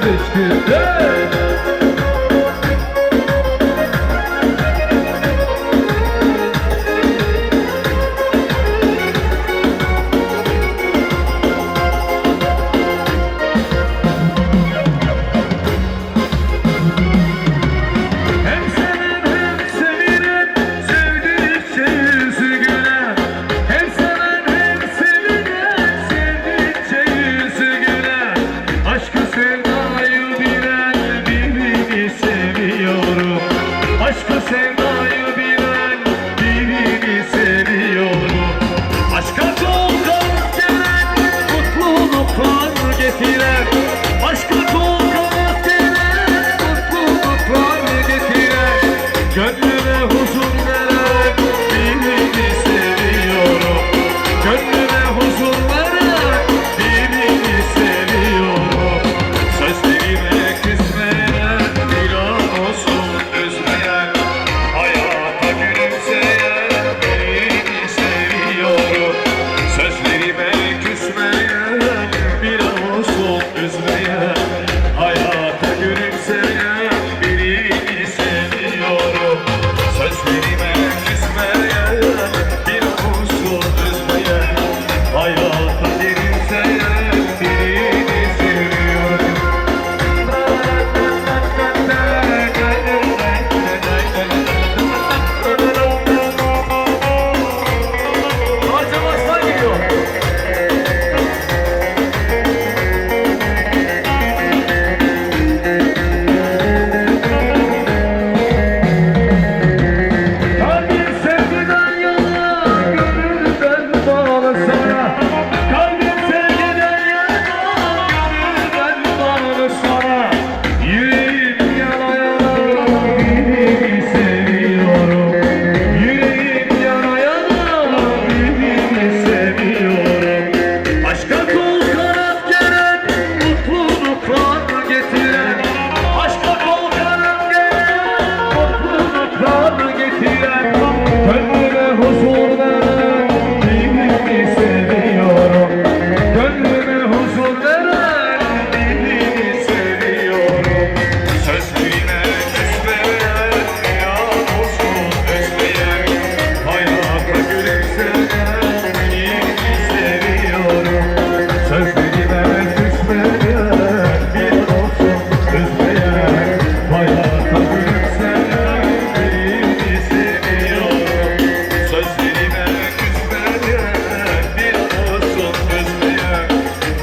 düşkünler. Hem seven hem sevilen, sevdikçe yüzü güler. Hem seven hem sevilen, sevdikçe yüzü güler. Aşkı sevdayı bilen birini seviyorum. Aşkı sevdayı bilen birini seviyorum. Aşka kol kanat gelen, mutluluklar getiren. Aşka kol kanat gelen, mutluluklar getiren. Gönlüme huzur veren birini seviyorum. Gönlüme huzur veren birini seviyorum. Sözlerime küsmeyen, bir an olsun üzmeyen, hayata gülümseyen birini seviyorum. Sözlerime küsmeyen, bir an olsun üzmeyen, hayata gülümseyen birini seviyorum. Sözlerime küsmeyen, bir an olsun üzmeyen, hayata gülümseyen birini seviyorum. Harcamasına gidiyor. Kalbim sevgiden yana, gönülden bağlı sana. Kalbim sevgiden yana, gönülden bağlı sana. Yüreğim yana yana, birini seviyorum. Yüreğim yana yana, birini seviyorum. Aşka kol kanat gelen, mutluluklar getiren. Aşka kol kanat gelen, mutluluklar getiren. Gönlüme huzur veren birini seviyorum. Gönlüme huzur veren birini seviyorum. Sözlerime küsmeyen, yan olsun özleyen, hayata gülümseyen birini seviyorum. Sözlerime küsmeyen, bir olsun üzmeyen, hayata gülümseyen birini seviyorum. Sözlerime küsmeyen, bir olsun üzmeyen,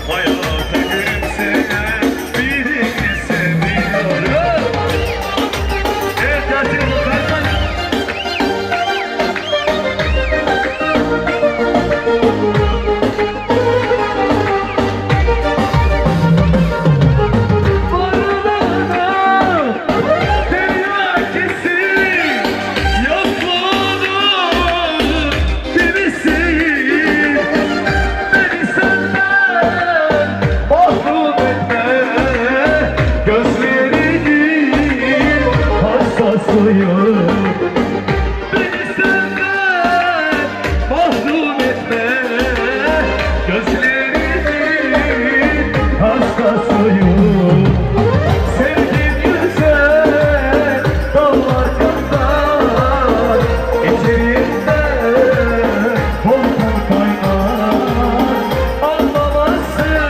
hayata gülümseyen birini seviyorum. Evet, gerçekten ben varlığına derya kesin, yokluğunu bilirsin. Beni senden mahrum etme, gözlerinin hassasıyım. Beni senden mahrum etme, gözlerinin hastasıyım. Sevgim güzel dağlar kadar, içerimde volkan kaynar. Anlamazsın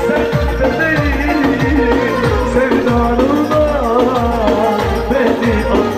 sen de benim sevdalımdan, beni anlamazsın.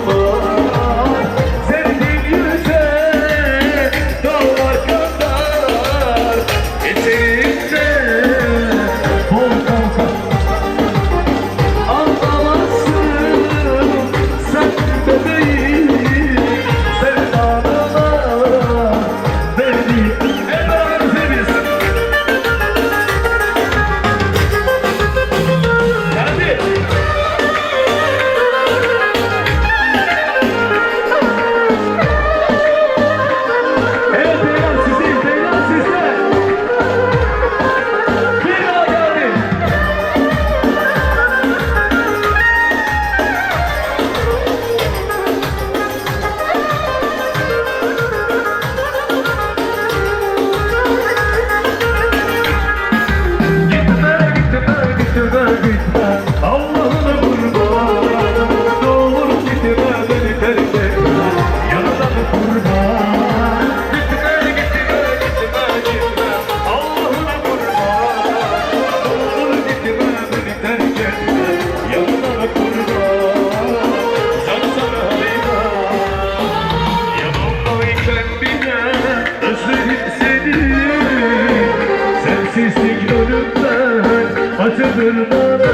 acıdır bana.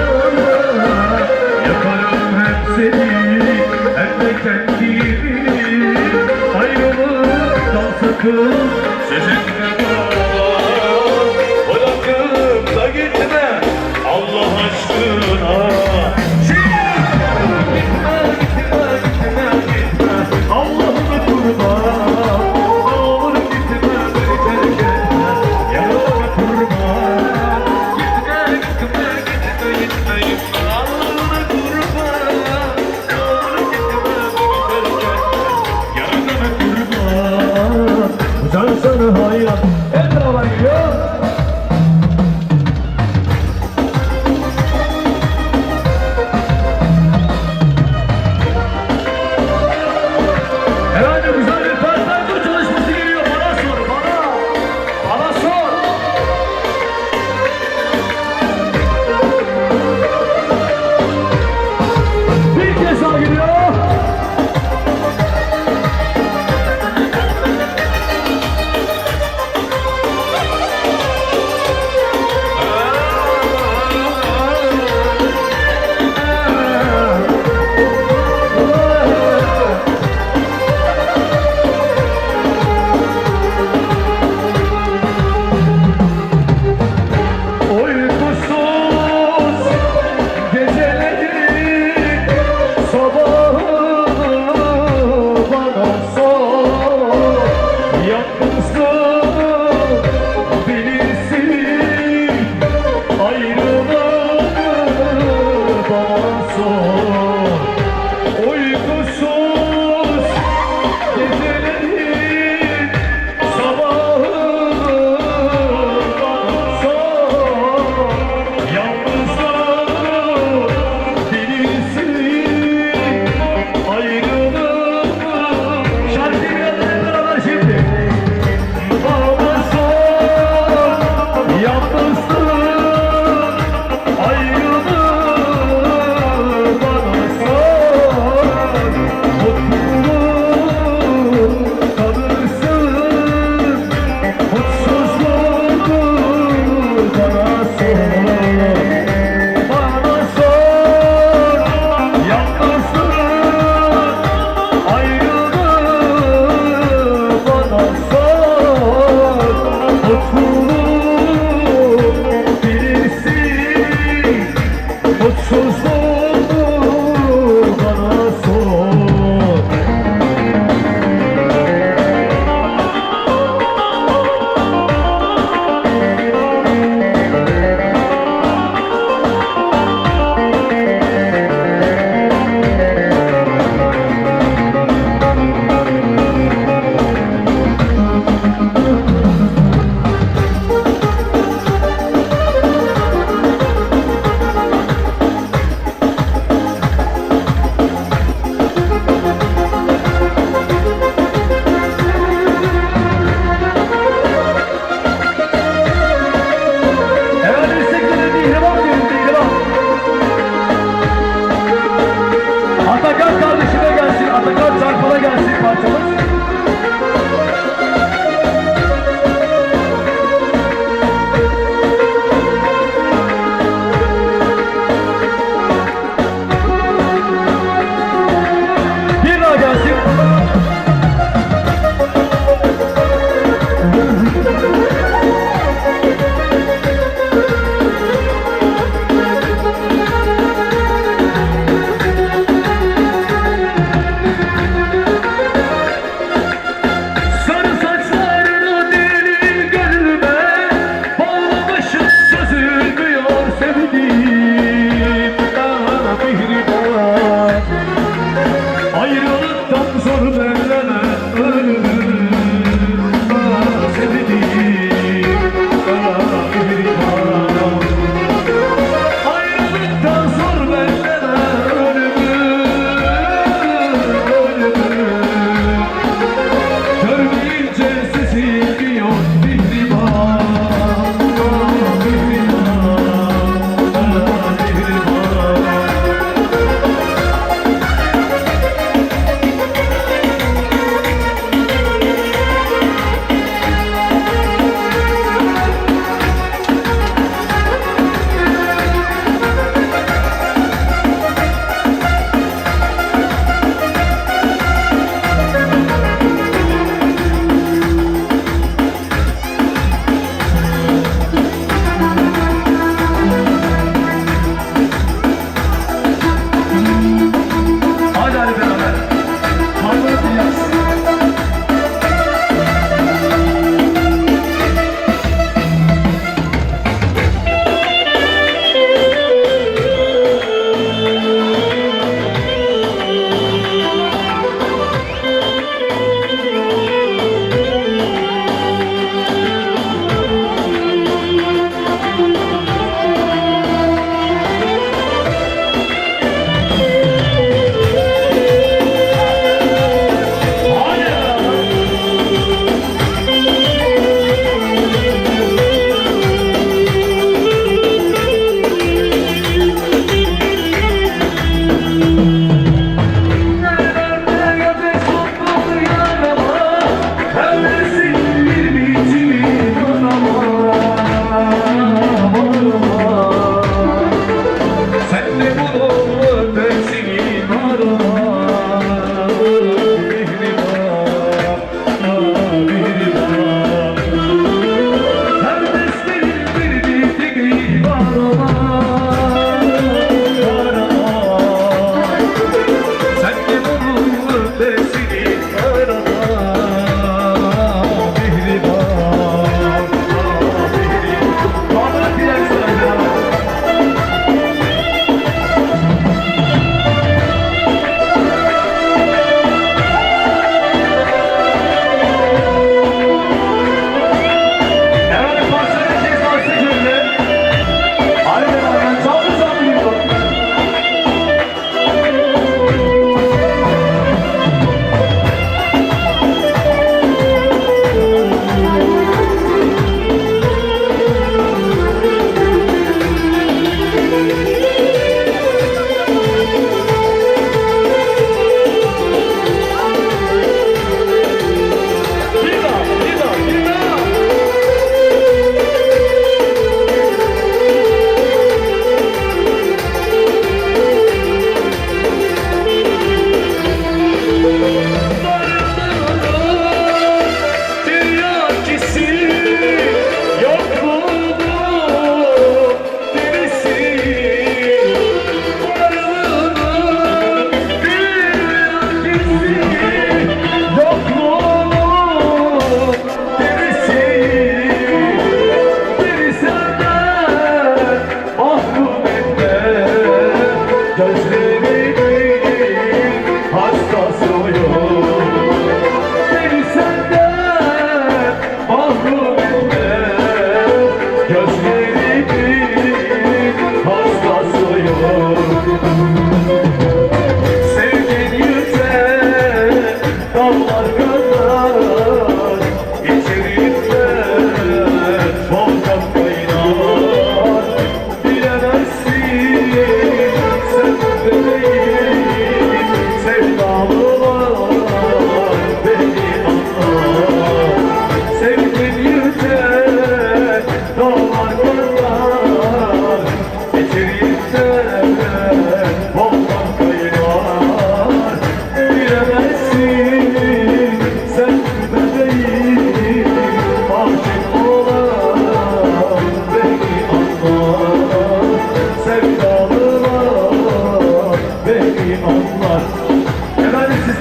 Yakarım hem seni hem de kendimi. Ayrılıktan sakın sezinle bırakıp da gitme Allah aşkına. Allah'ına kurban, ne olur gitme beni terk etme, yanıma kurban. Gitme, Allah'ına kurban, ne olur gitme beni terk etme, yanıma kurban. Ben sana hayran.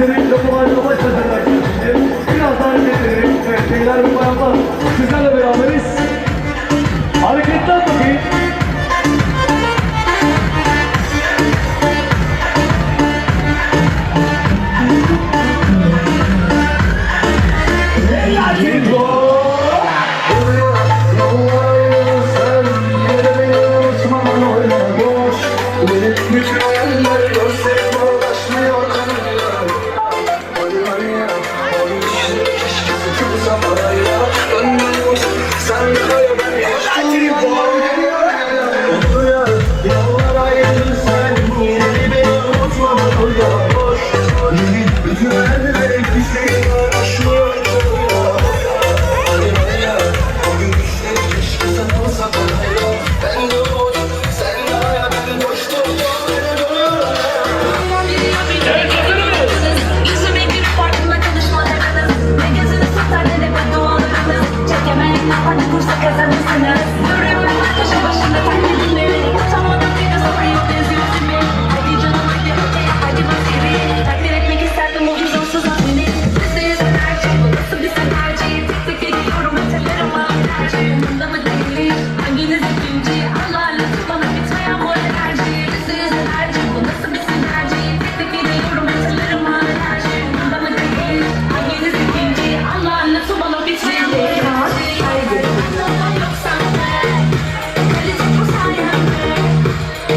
istedik kapılarla başlayacaklar şimdi. Birazdan getirelim. Evet, beyler ve bayanlar sizlerle beraberiz. Hareketler bakayım. Yüzüme bir farkında konuşmalarınız. Ne gözünü tutar ne de beddualarınız. Çekemeyin ne farklı kursa kazanırsınız. Görüyorum ben taşı başında taklidini. Tutamadım bir de soruyor benziyorsun. Hadi canım hadi hadi basiri. Takdir etmek isterdim o vizyonsuz anneni. Yüzde yüz enerji bu nasıl bir seferci. Tek tek ediyorum ötelerim bana tercih. Bunda mı değil hanginiz ikinci. Allah lütfu bana bitmeyen bu enerji. Yüzde yüz enerji bu nasıl bir sinerji. Tek tek ediyorum ötelerim bana tercih. Bunda mı değil hanginiz ikinci. Allah lütfu bana bitmeyen bu enerji. Yok sende kalite bu sayemde.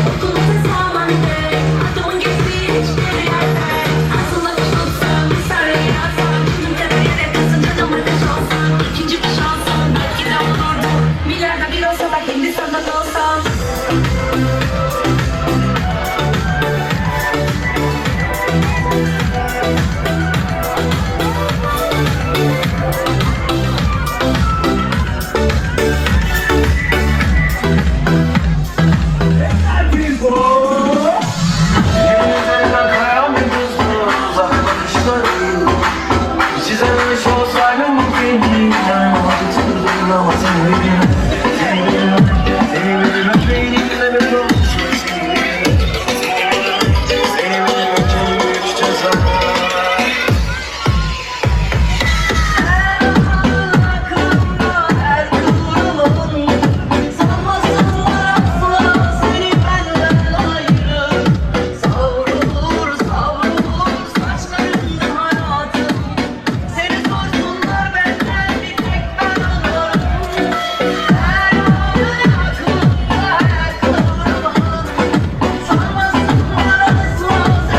Okulda sağlamde adımın geçtiği hiçbir yerde. Aslında kuşluksam bir sarı yazsam. Kimin kariyere kızınca da makas olsam. İkinci bir şansım belki de olurdu. Milyarda bir olsa da kendi sanat olsam.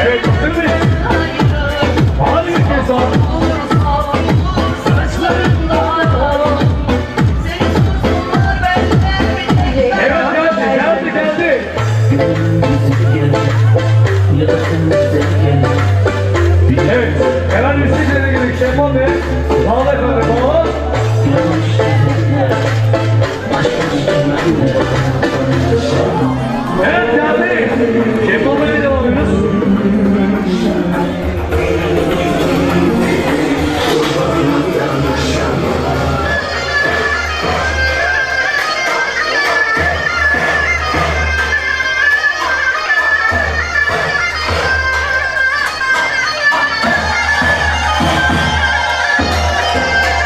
Evet, hazır mıyız? Hadi bir kez daha. Evet, geldi. Evet, herhalde bir seyirciye girdik. Şefman Bey, bağla efendim, bağla. Evet, geldi. Şefman Bey'le devam ediyoruz.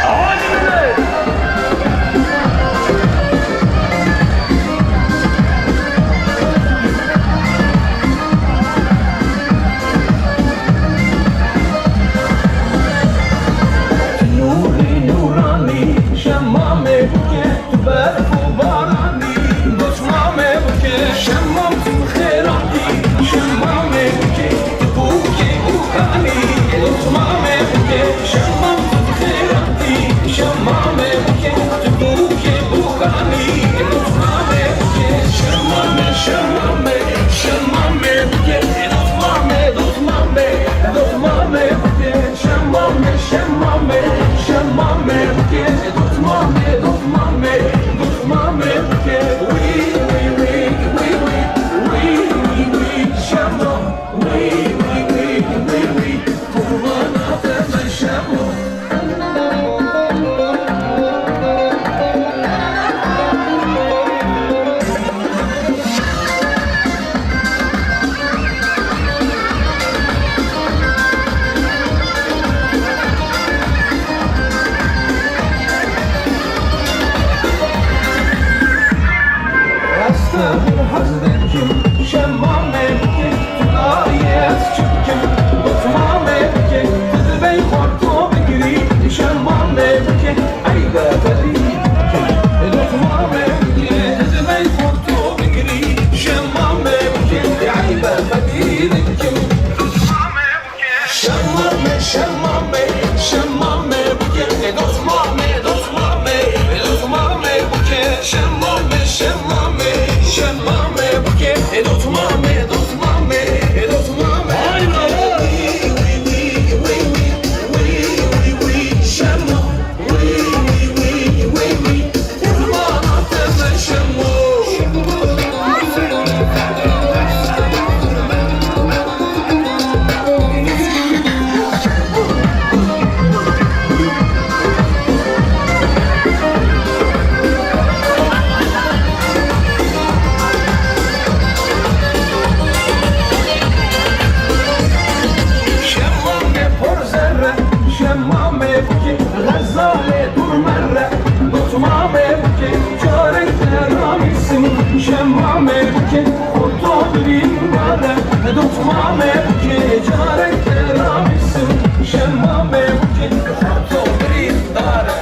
Hadi be! buke tutmame tutmame tutmame Haydi bravo. Şemma Kurban ateme şemma Şemmame porzerre Şemmame buki Gazale durmerre Tutmame buki Çarekler ramisim Şemmame buki Otobrin gare Tutmame buki Çarekler ramisim Şemmame buki Otobrin gare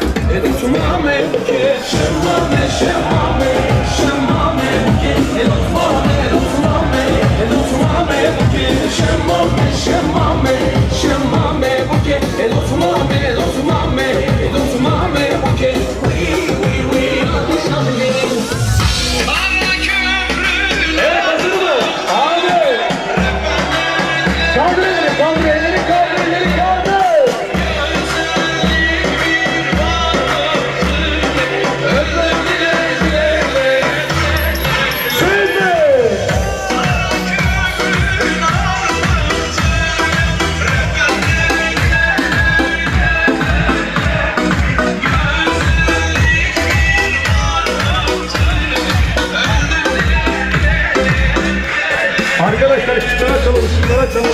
Tutmame buki Şemmame şemmame Şemmame buki Tutmame tutmame Tutmame buki Şemmame şemmame Şemmame buki Tutmame tutmame Tutmame buki Evet, hazır mı? Hadi. Kaldır elleri, kaldır elleri, kaldır elleri, kaldır. Şimdi. Arkadaşlar şunlara açalım, şunlara açalım.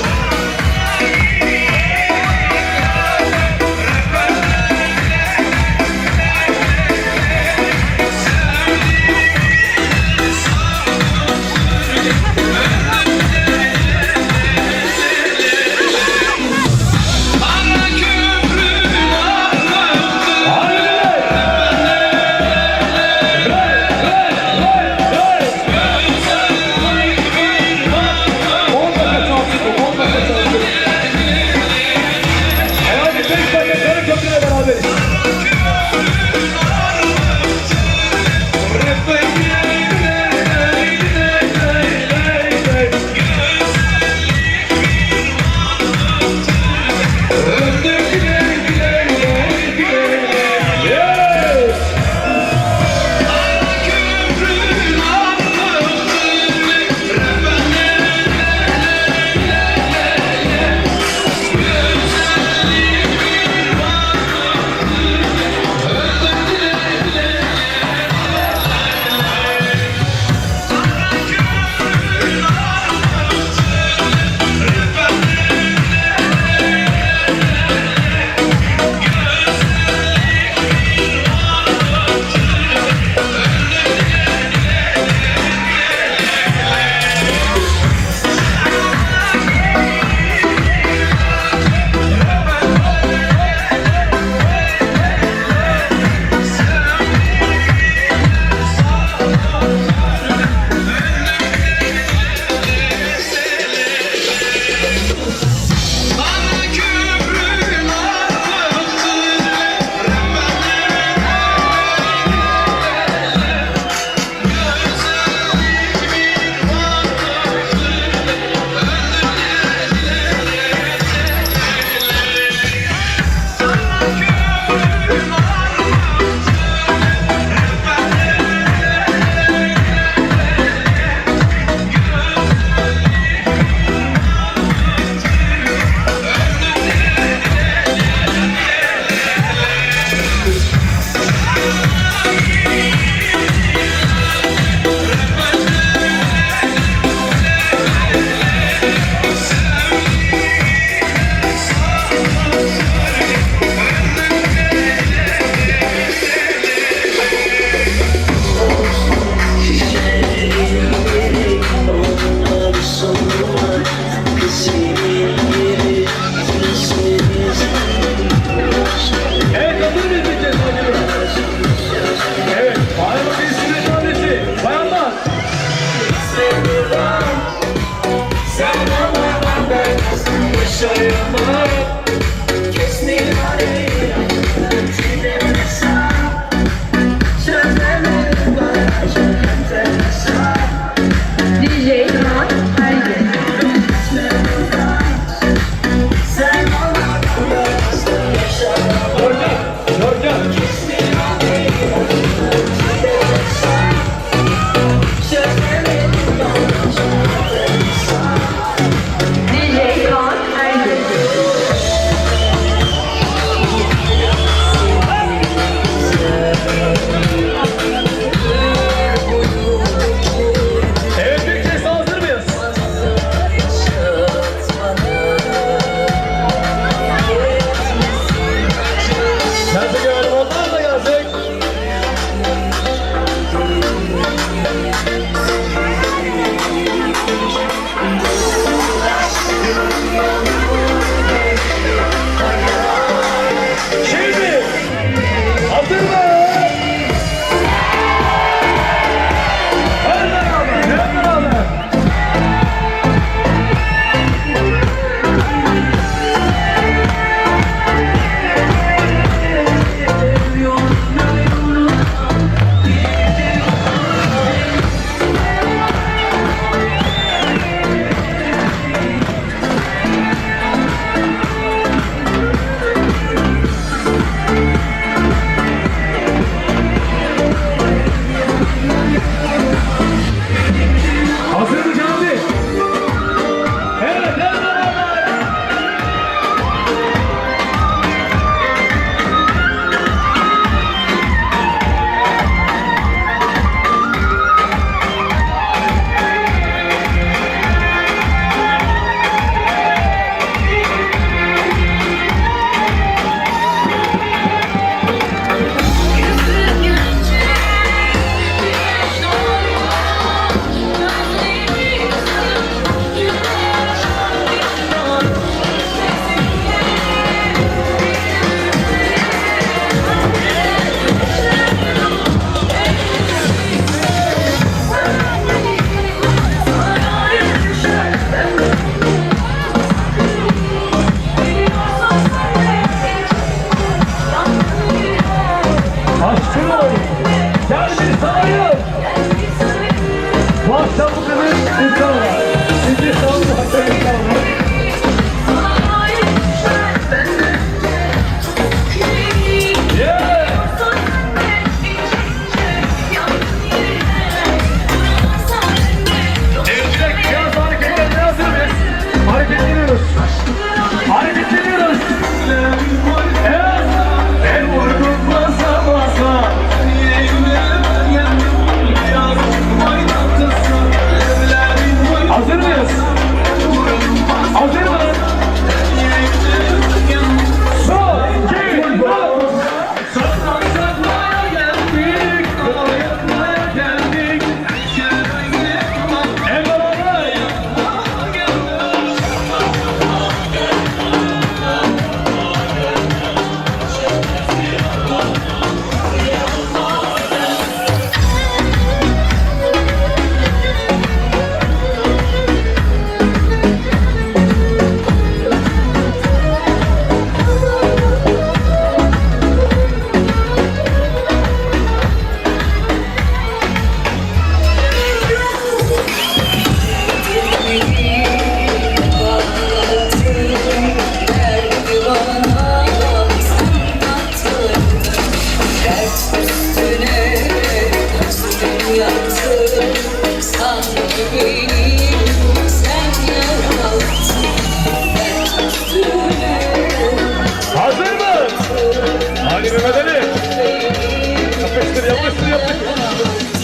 Yapıştır yapıştır.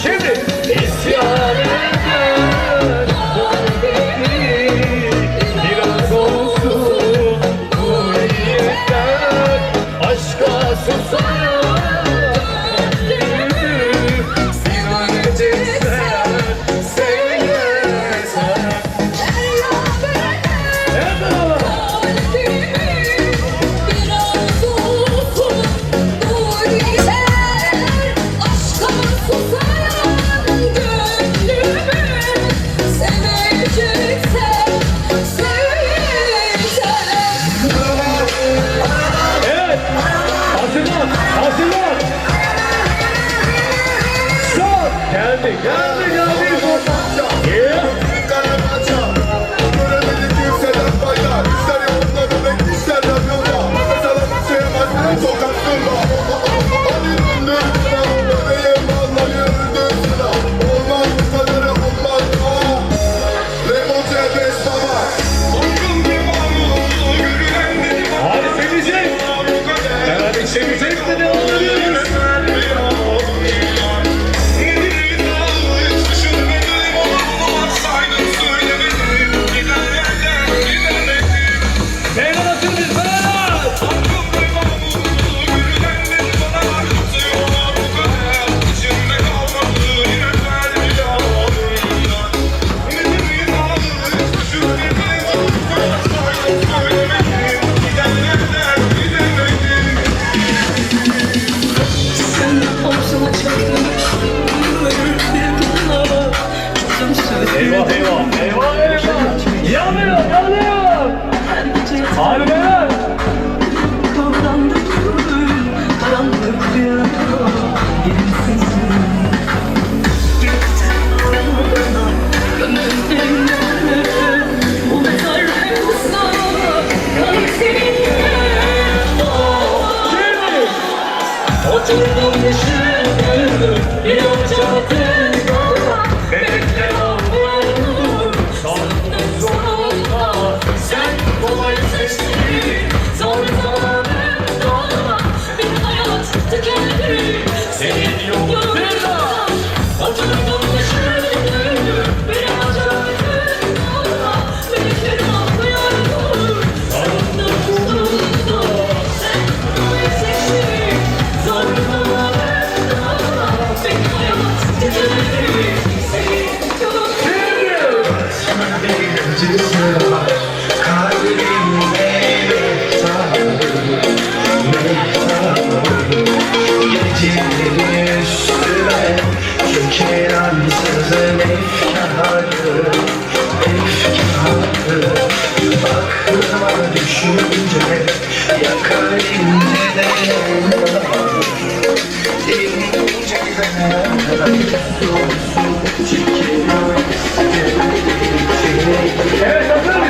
Şimdi. İsyan eder. Biraz olsun. Bu yeter. Aşka susar. Evet. Hazırlan. Hazırlan. Son. Geldi. Geldi. Geldi. Yeah. Hadi sevecek. Herhalde sevecek de devam ediyoruz. Beyler atın biz beyler. Eyvah eyvah. Eyvah eyvah. Yanıyor yanıyor. Hadi beyler. Oturdum düşündüm bir ocaktın bebekler oldu sonunda sen kolay seçtin zor zamanında bir hayat tükendi senin yolunda oturdum düşündüm bir ocaktın bebekler oldu sonunda sen kolay seçtin zor zamanında bir hayat tükendi senin yolunda. Düşünce yakar Evet hazır.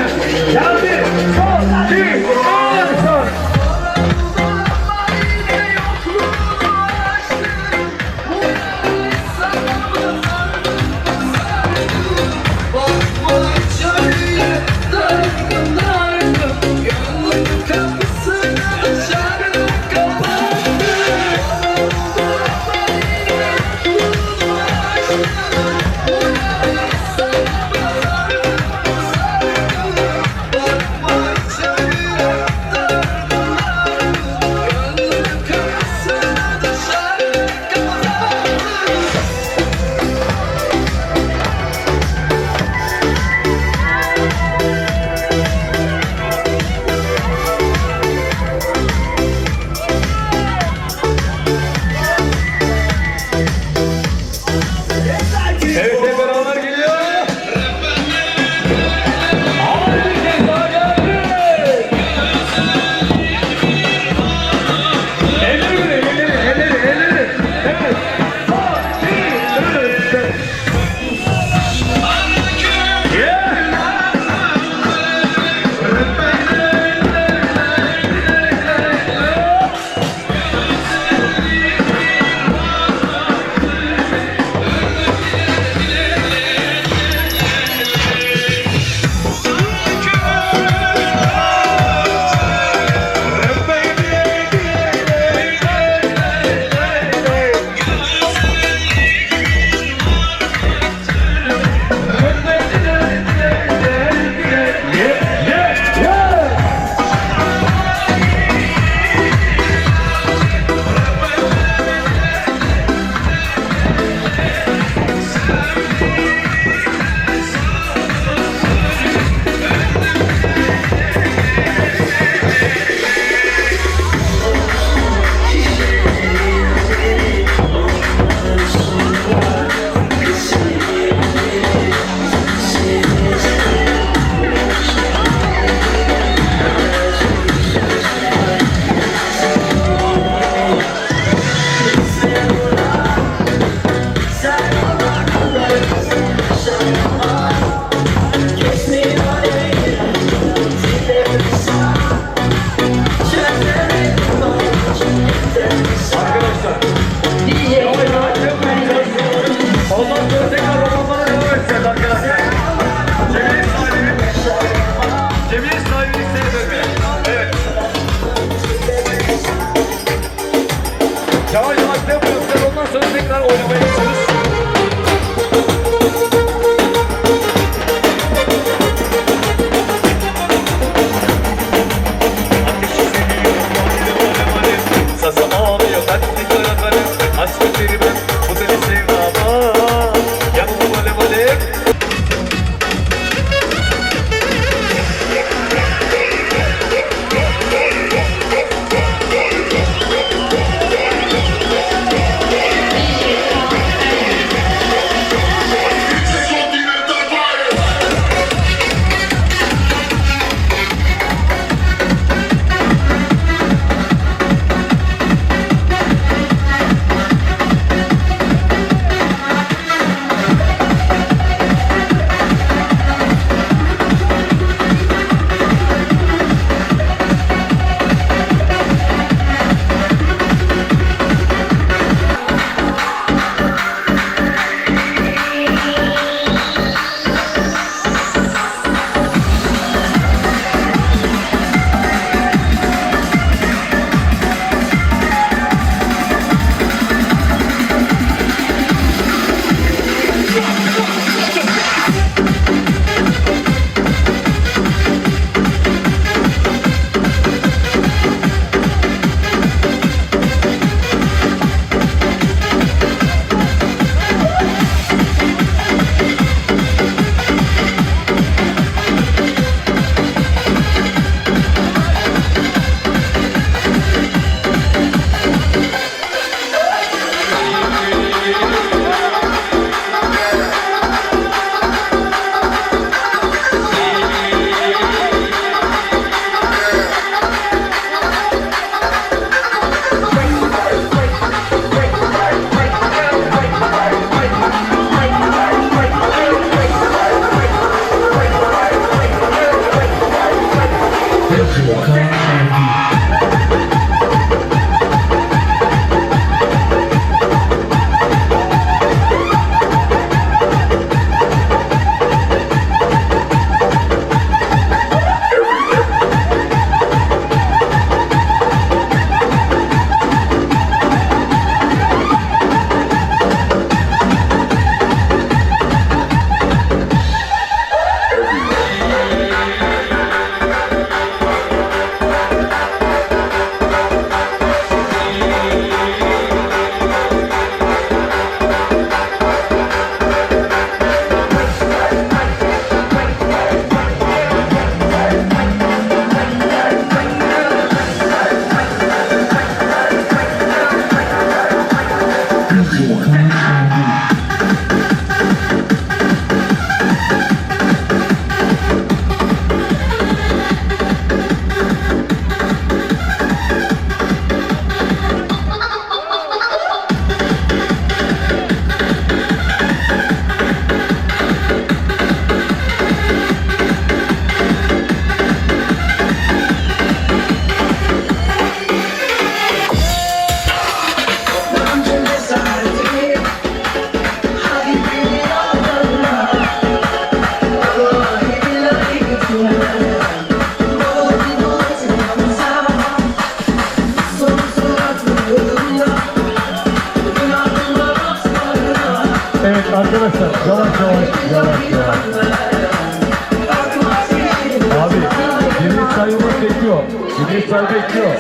Cemiyet sahibi bekliyor.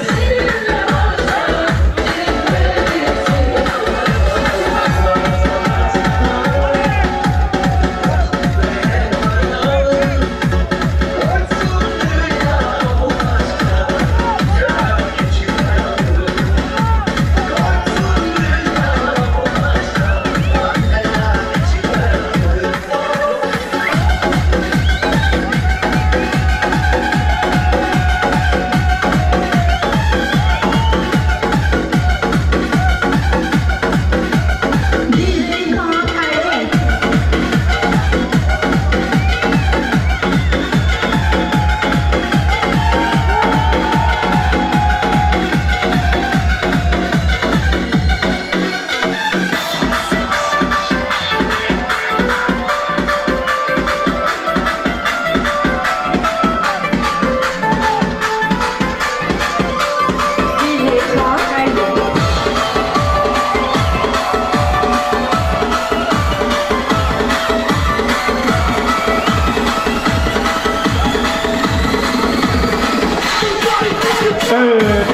Evet,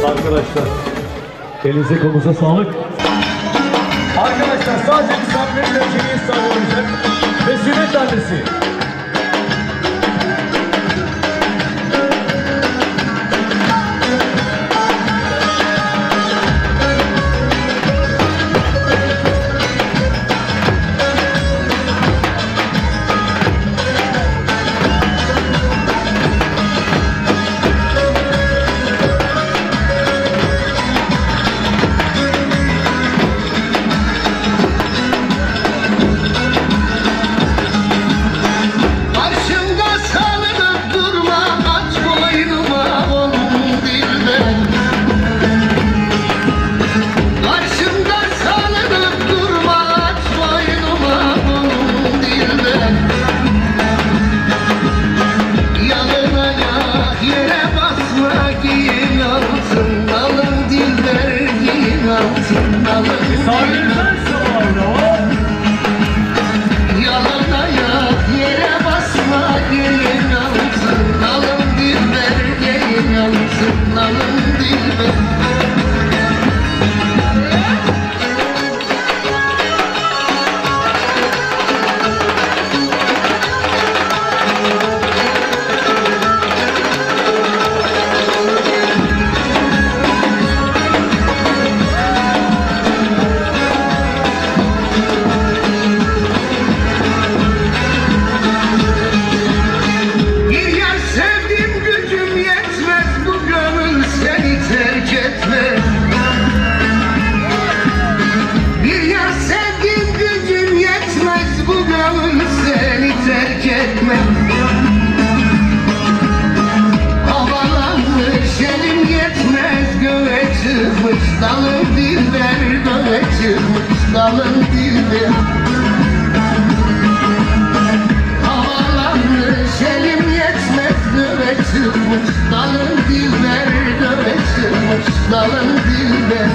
arkadaşlar. Elinize kolunuza sağlık. Arkadaşlar sadece misafirin de cemiyet sahibi olacak. Ve sünnet annesi. Karşımda salınıp durma, aç boynuma onun dilden. Karşımda salınıp durma, aç boynuma onun dilden. Yalın ayak yere basma, giyin altın alın dilber, giyin altın alın dilber. Yalan ayak yere basma, gelin altın alın dilber, gelin altın alın dilber. Bir yer sevdim, gücüm yetmez, bu gönül seni terk etmez. Bir yer sevdim, gücüm yetmez, bu gönül seni terk etmez. Havalanmış elim yetmez, göğe çıkmış dalın dilber, göğe çıkmış dalın dilber. Havalanmış elim yetmez, göğe çıkmış dalın dilber, göğe çıkmış dalın dilber.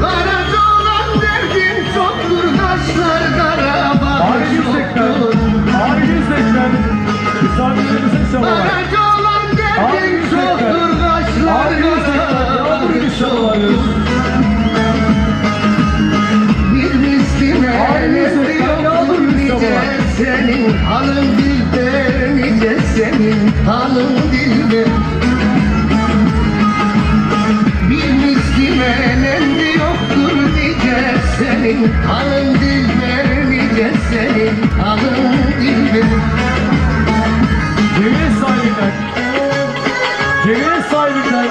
Karaca olan derdim çoktur, taşlar kara bakır. Abi yüksekten misafirlerimize çalalım. Karaca olan derdim çoktur, taşlar kara bakır. Bir miskine nesli yoktur nice senin, alın dilber nice senin, alın dilber. Bir miskine nesli yoktur nice senin, alın dilber nice senin, alın dilber. Cemiyet sahibinden. Cemiyet sahibinden.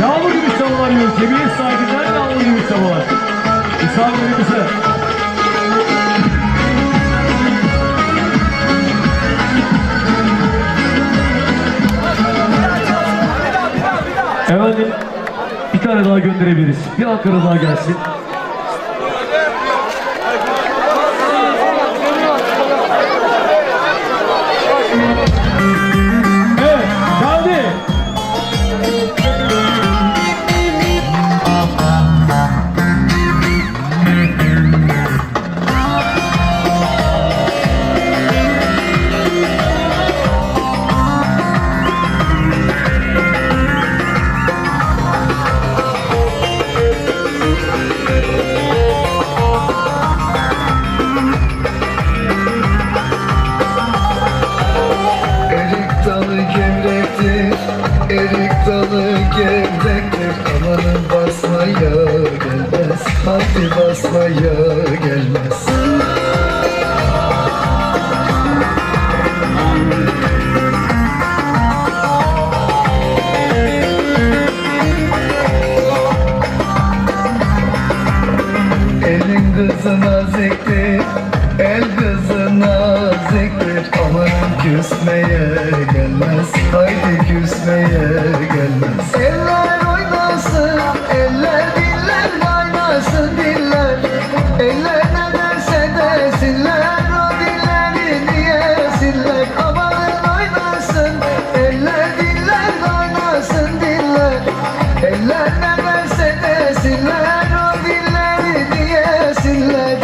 Yağmur gibi çabalar yiyoruz. Cemiyet sahibinden yağmur gibi çabalar. Misafirlerimize. Efendim bir tane daha gönderebiliriz. Bir Ankara daha gelsin. gevrektir amanın basmaya gelmez. Haydi basmaya gelmez. Elin kızı naziktir, el kızı naziktir. Amanın küsmeye gelmez, haydi küsmeye gelmez. Eller oynasın, eller diller oynasın diller. Eller ne derse desinler, o dilleri diyesinler. Amanın oynasın, eller diller oynasın diller. Eller ne derse desinler, o dilleri diyesinler.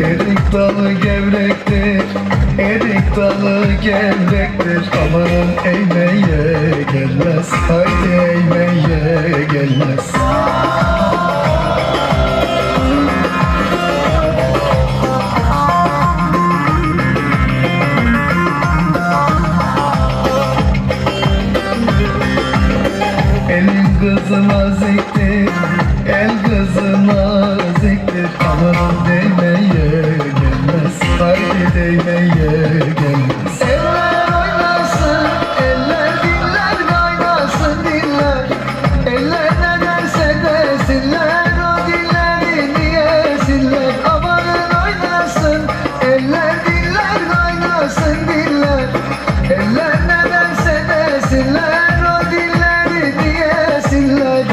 Erik dalı gevrektir, erik dalı gevrektir. Amanın eğmeye gelmez, haydi eğmeye gelmez. Elin kızı naziktir, el kızı naziktir. Amanın değmeye gelmez, haydi değmeye gelmez. Eller oynasın, eller diller oynasın diller. Eller ne derse desinler, o dilleri diyesinler. Amanın oynasın, eller diller oynasın diller. Eller ne derse desinler, o dilleri diyesinler.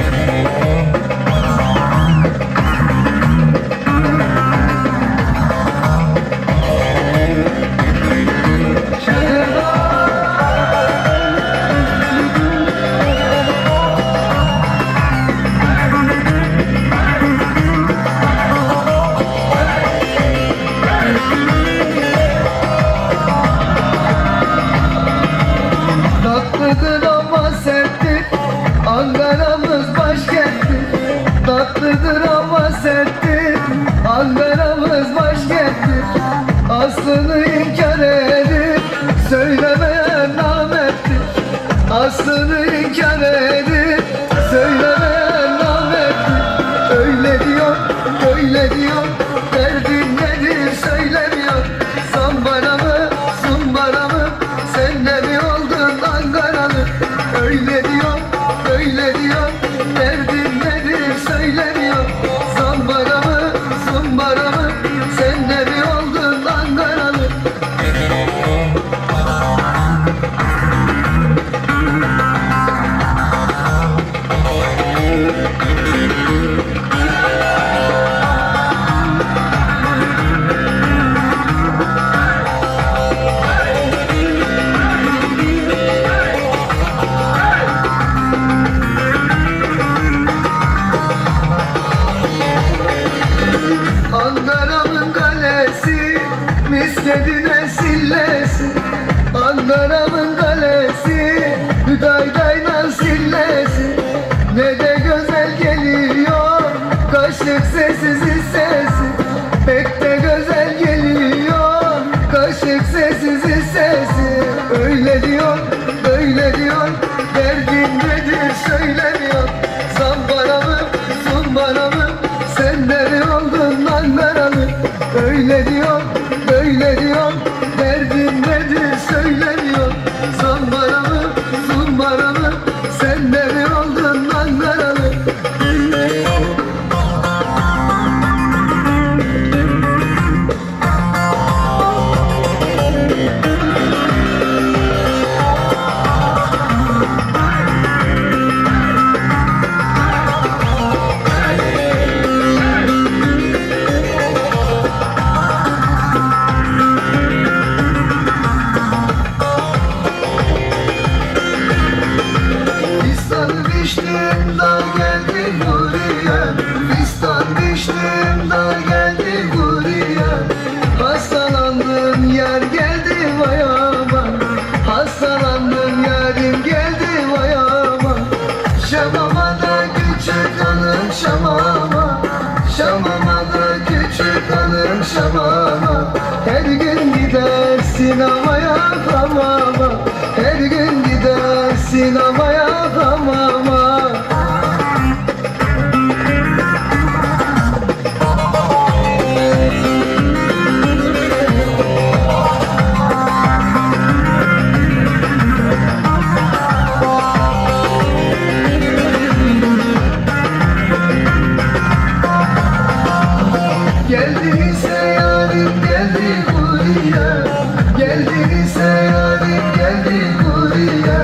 Tatlıdır ama serttir, Ankara'mız başkenttir. Tatlıdır ama serttir, Ankara'mız başkenttir. Aslını inkar edip söylemeyen namerttir. Aslını inkar edip söylemeyen namerttir. Öyle diyor, böyle diyor, derdin nedir söylemiyor. Zambara mı, zumbara mı, sen de mi oldun Ankaralı? Öyle diyor, böyle diyor, derdin nedir söylemiyor. Zambara mı, zumbara mı, sen de mi oldun Ankaralı? Ankara'mın kalesi, misketine sillesi. Ankara'mın kalesi, Hüdaydayla sillesi. Ne de güzel geliyor, kaşık sessiz sesi. Pek de güzel geliyor, kaşık sessiz sesi. Öyle diyor, böyle diyor, derdin nedir söylemiyor. Zambara mı, zumbara mı, sen de mi oldun Ankaralı? Öyle diyor, böyle diyor, derdin nedir söylemiyor. Zambara mı, zumbara mı, sen de mi oldun Ankaralı? düştüm dar geldi buraya. Fistan düştüm dar geldi buraya. Hastalandım yer geldi ayağıma. Hastalandım yarim geldi ayağıma. Şamama da küçük hanım şamama. Şamama da küçük hanım şamama. Her gün gider sinemaya hamama. Her gün gider sinemaya hamama. Geldiyse yarim geldi buraya. Geldiyse yarim geldi buraya.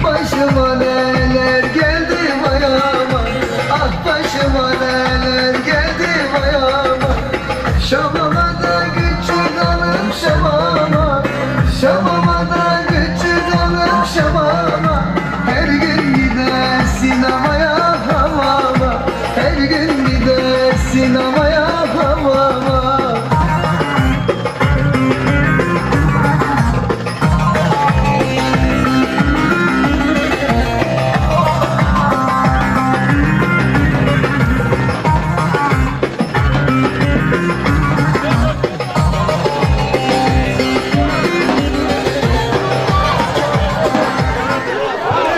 Başıma neler geldi ayağıma. Ah başıma neler geldi ayağıma. Şamama da küçük hanım şamama. Şamama da küçük hanım şamama. Her gün gider sinemaya hamama. Her gün gider sinemaya hamama.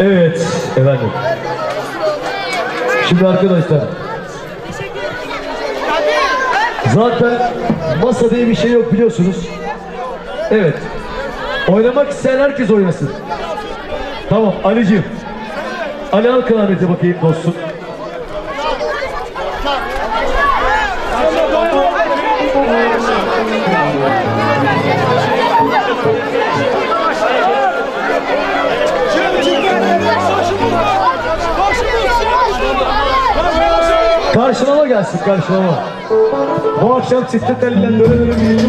Evet efendim. Şimdi arkadaşlar, zaten masa diye bir şey yok biliyorsunuz. Evet. Oynamak isteyen herkes oynasın. Tamam Ali'ciğim. Ali al klarnete bakayım dostum. Karşılama gelsin, karşılama. Bu akşam çifte tellinden döne döne bir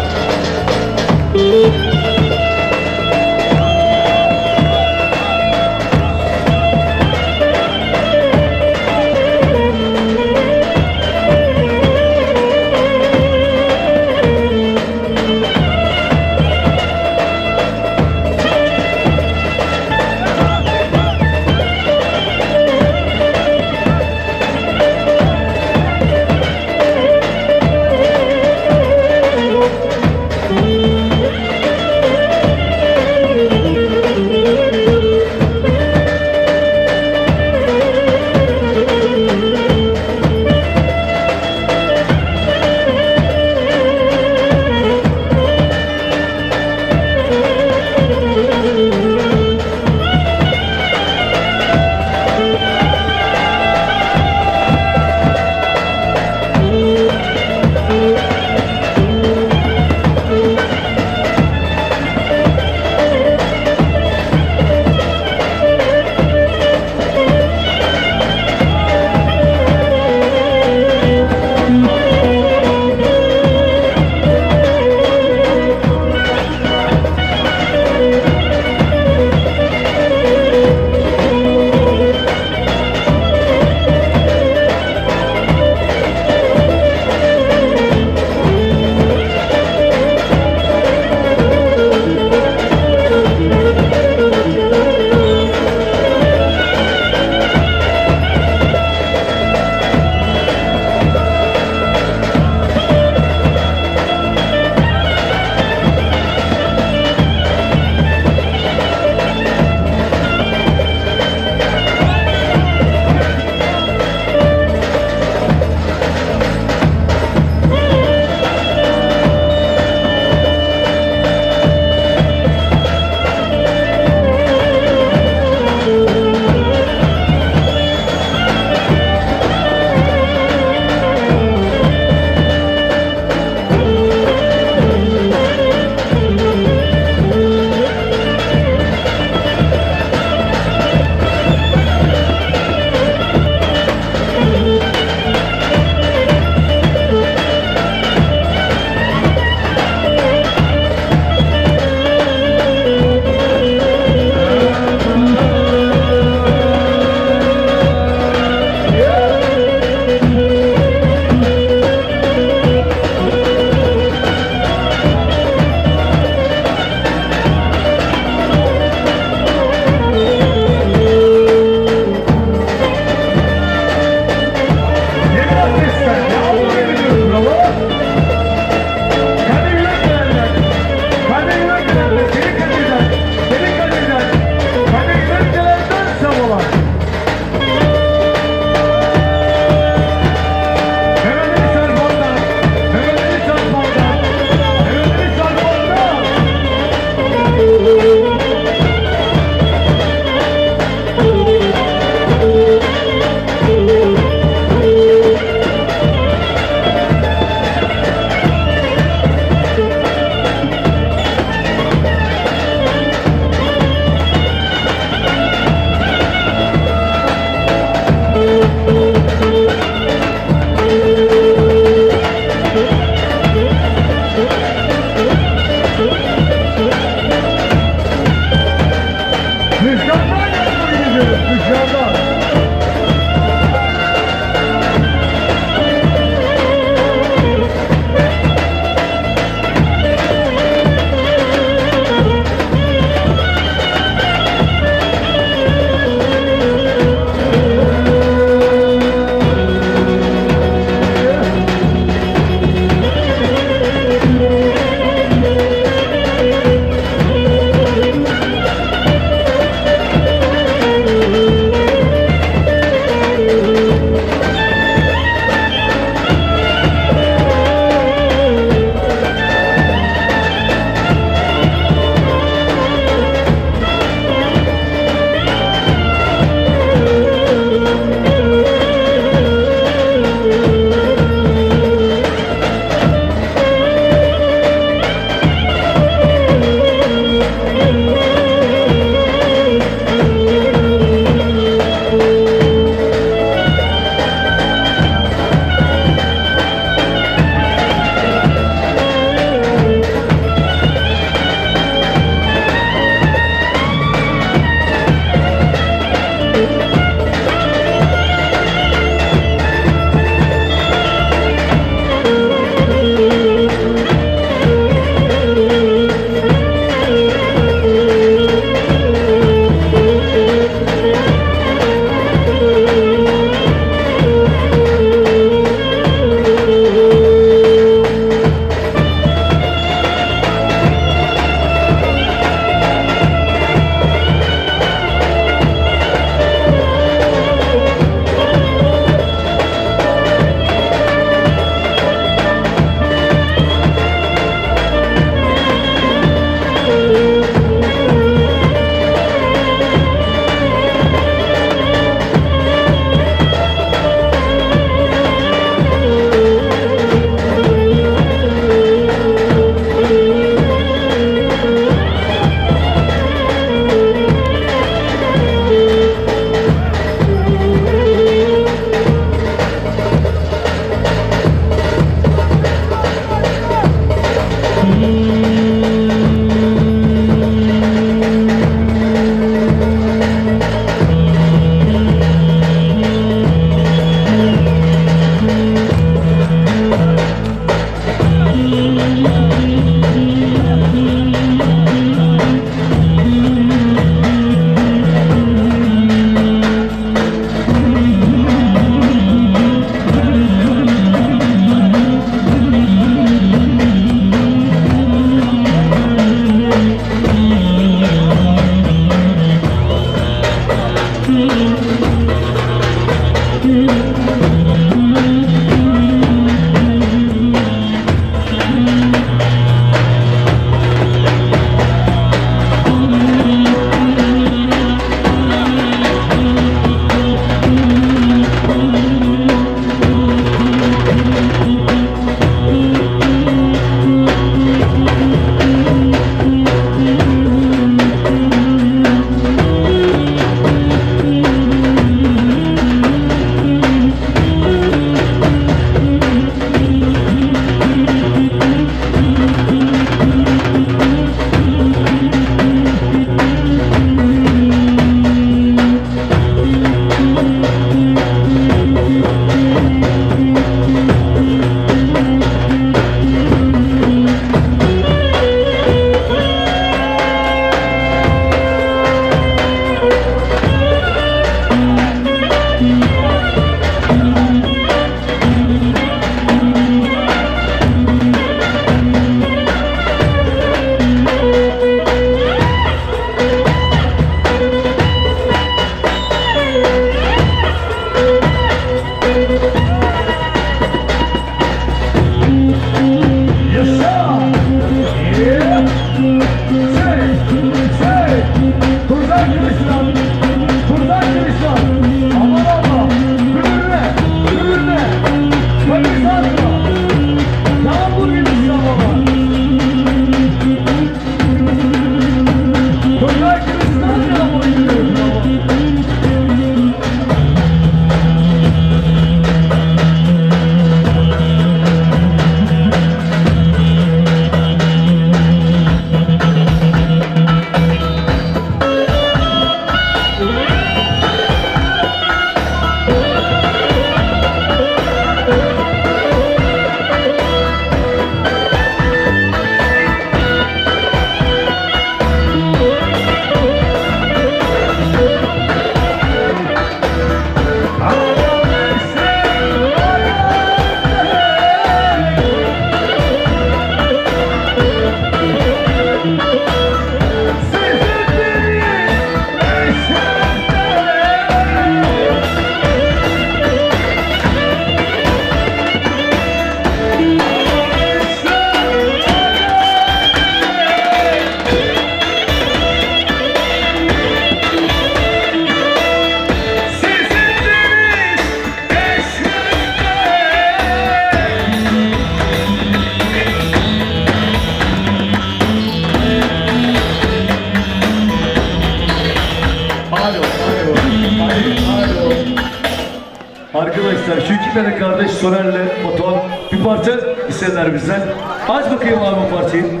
Arkadaşlar şu iki tane kardeş Soner'le Batuhan bir parça istediler bizden. Aç bakayım abi bu parçayı.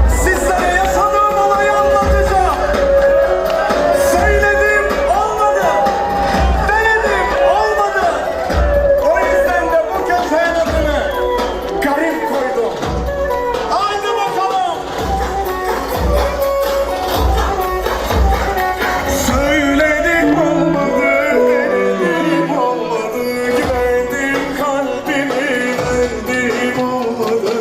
Sizlere yaşadığım olayı anlatacağım. Söyledim olmadı. Denedim olmadı. O yüzden de bu köpeğin adını Garip koydum. Haydi bakalım. Söyledim olmadı. Denedim olmadı. Güvendim kalbimi. Verdim olmadı.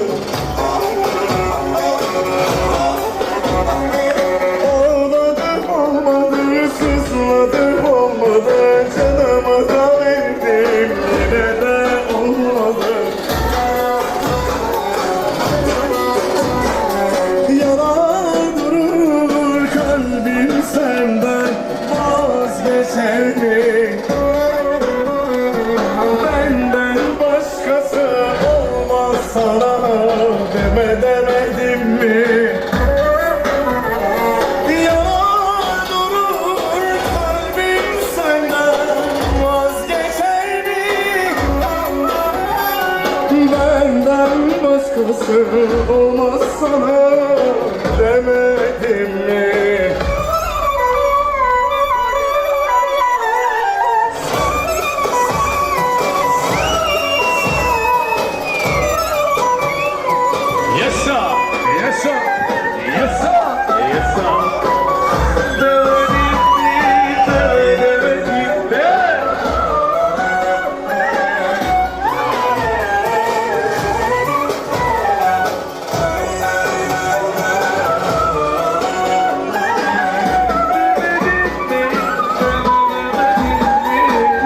Ağladım olmadı, sızladım olmadı, canımı da verdim, yine de olmadı. Yalan durur kalbim senden vazgeçer mi? Benden başkası olmaz sana demedim mi? Yalan durur kalbim senden vazgeçer mi? Benden başkası olmaz sana demedim mi? Yes sir. Yes sir. Yes sir. Yes sir.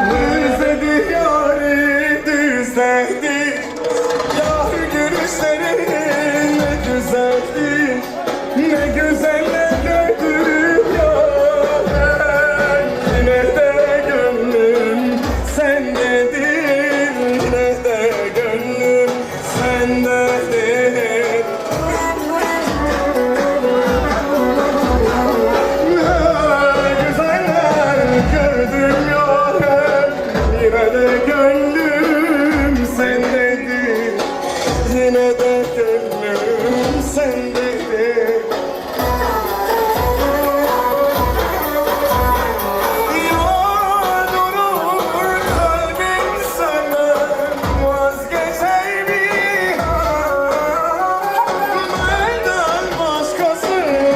Düzledi yâri düzledi. Yar görüşlerin ne güzeldi. Ne güzeller gördüm yâr. Yine de gönlüm sendedir. Yine de gönlüm sendedir. Ne güzeller gördüm yâr. Yine de gönlüm sendedir. Yine de gönlüm sendedir. Yalan durur kalbim senden vazgeçer mi? Benden başkası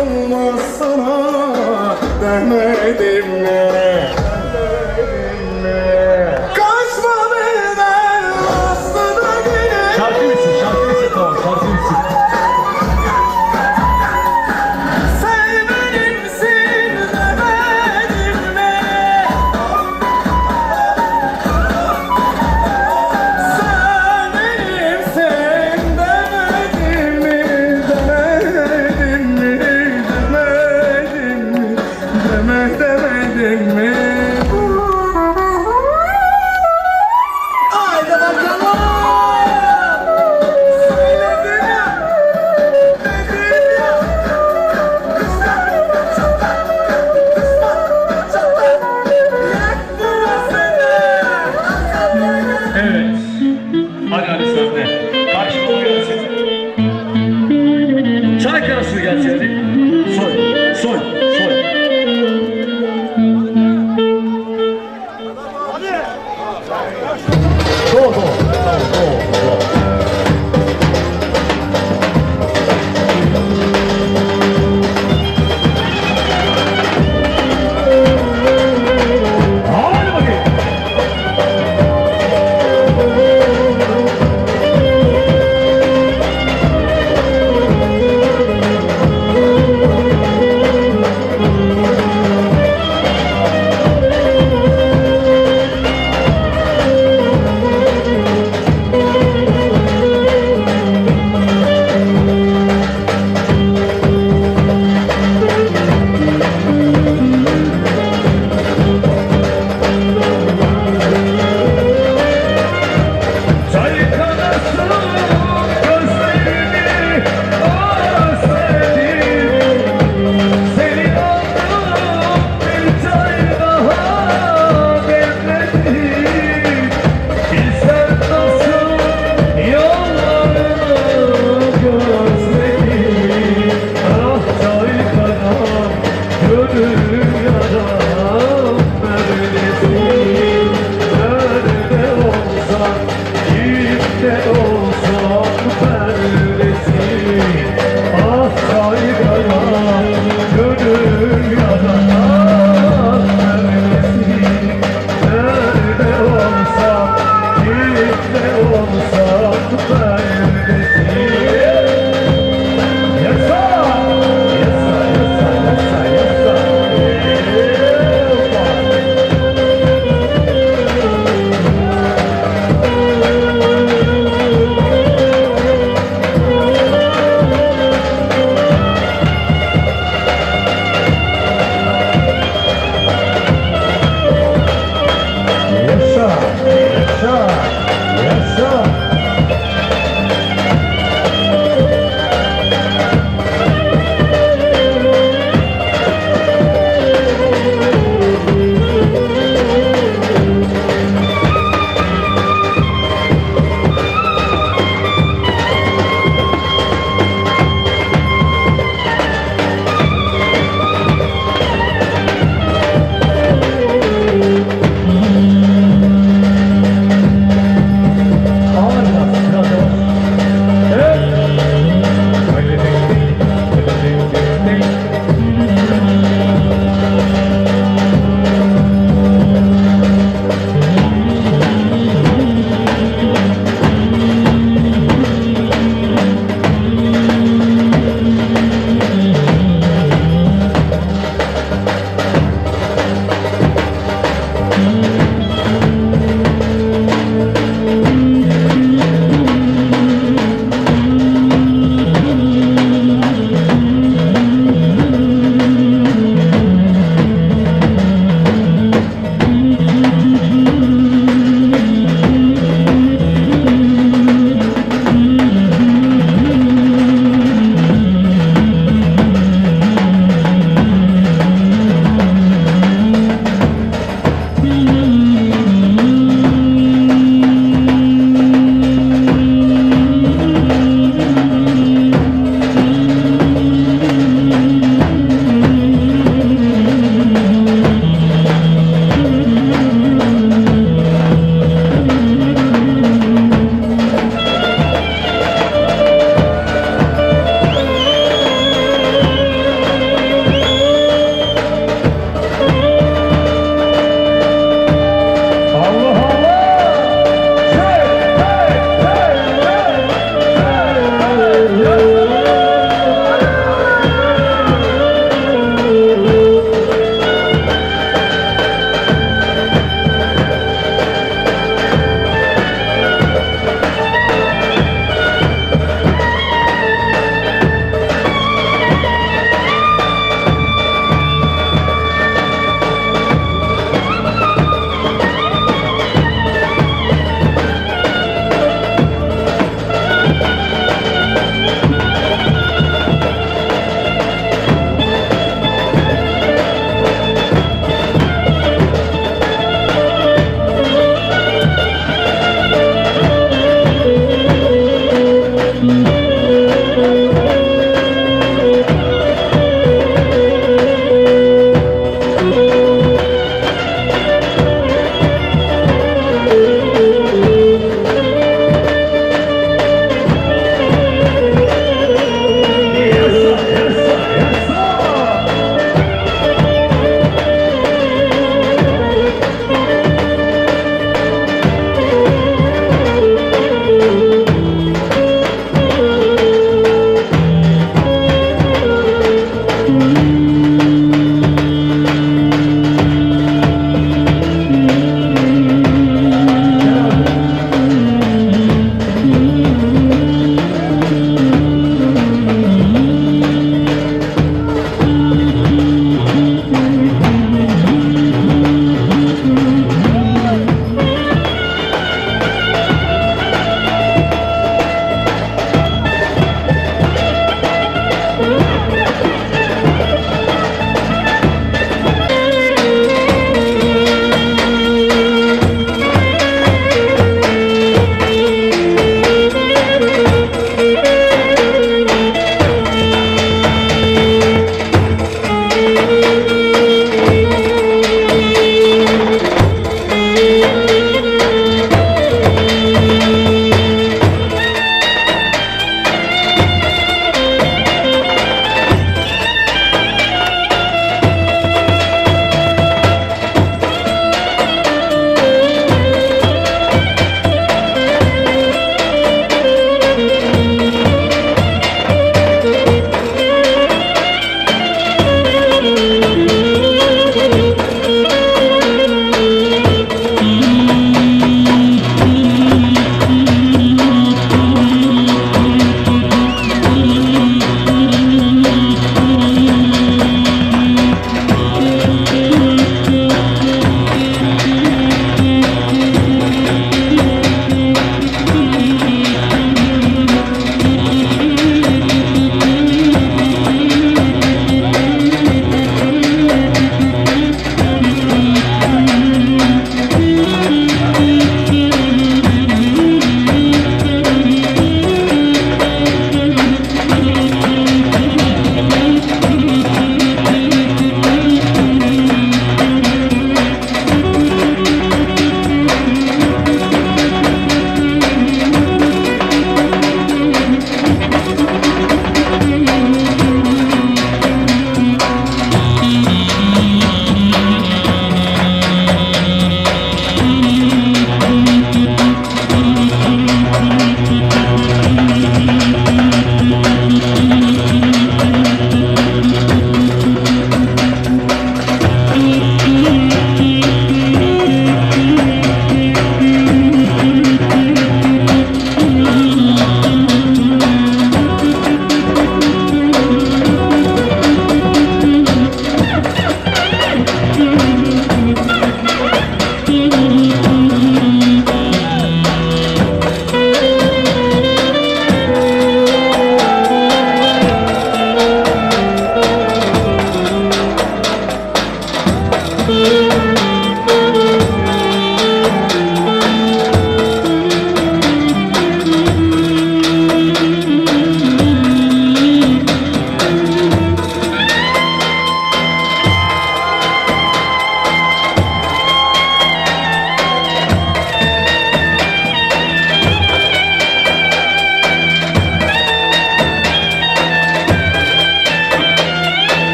olmaz sana demedim mi? Kaçma benden aslına güne. Şarkı bitsin, şarkı bitsin tamam, şarkı bitsin. Sen benimsin demedim mi? Sen benimsin demedim mi? Demedim mi? Demedim mi? Demedim mi?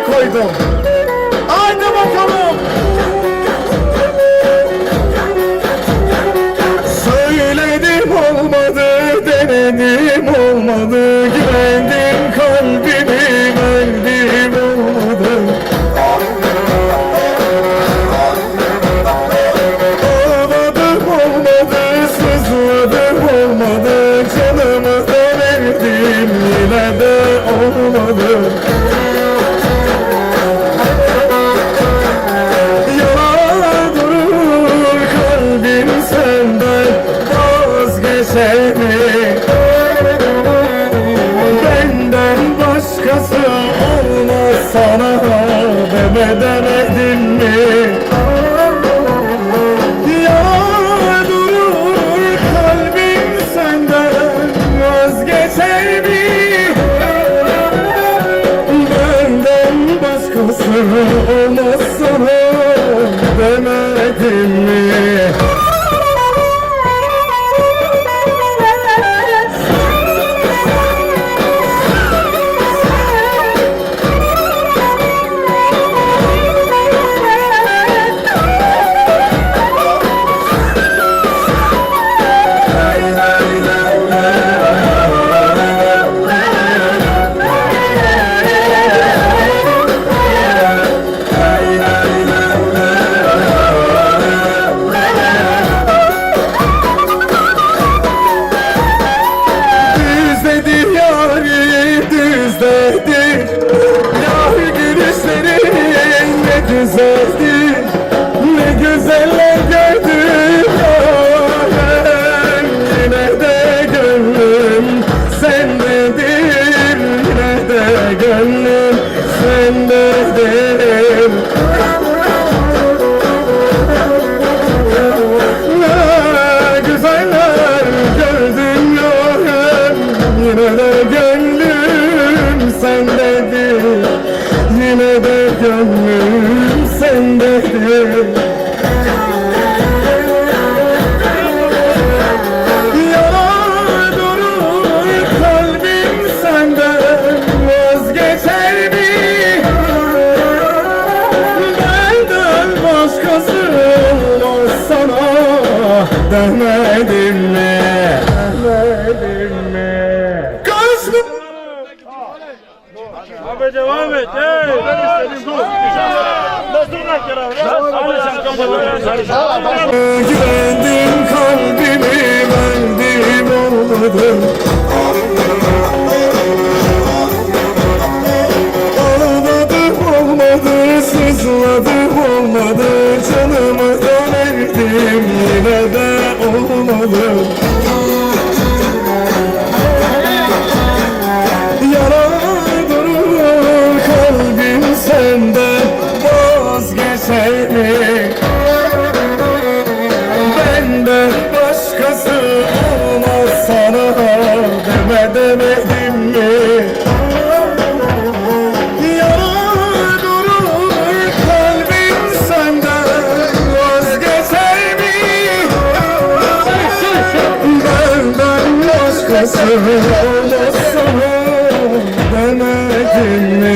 koydum. Haydi bakalım. Söyledim olmadı, denedim olmadı, güvendim kalbimi verdim olmadı. Ağladım olmadı, sızladım olmadı, canımı da verdim yine de olmadı. Yana durur kalbim senden vazgeçer mi? Benden başkası olmaz sana demedim mi? Yana durur kalbim senden vazgeçer mi? Benden başkası olmaz sana demedim mi? Düzledi yâri düzledi, yâri gülüşlerin ne güzeldi, ne güzeller gördüm yâren. Yine de gönlüm sendedir, yine de gönlüm sendedir. Ne güzeller gördüm yâren, yine de gönlüm sendedir, yine de gönlüm sendedir. Yana durur kalbim senden vazgeçer mi? Benden başkası olmaz sana demedim mi? Demedim mi? Kaçma! Abi devam et. Hey. Güvendim kalbimi verdim olmadı. Ağladım olmadı, sızladım olmadı, canımı da verdim yine de olmadı. Yana durur kalbim senden vazgeçer mi? Benden başkası olmaz sana demedim mi? Yana durur kalbim senden vazgeçer mi? Benden başkası olmaz sana demedim mi?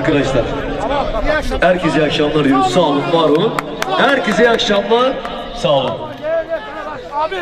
arkadaşlar. Herkese iyi akşamlar diyoruz. Sağ olun, var olun. Herkese iyi akşamlar. Sağ olun. Abi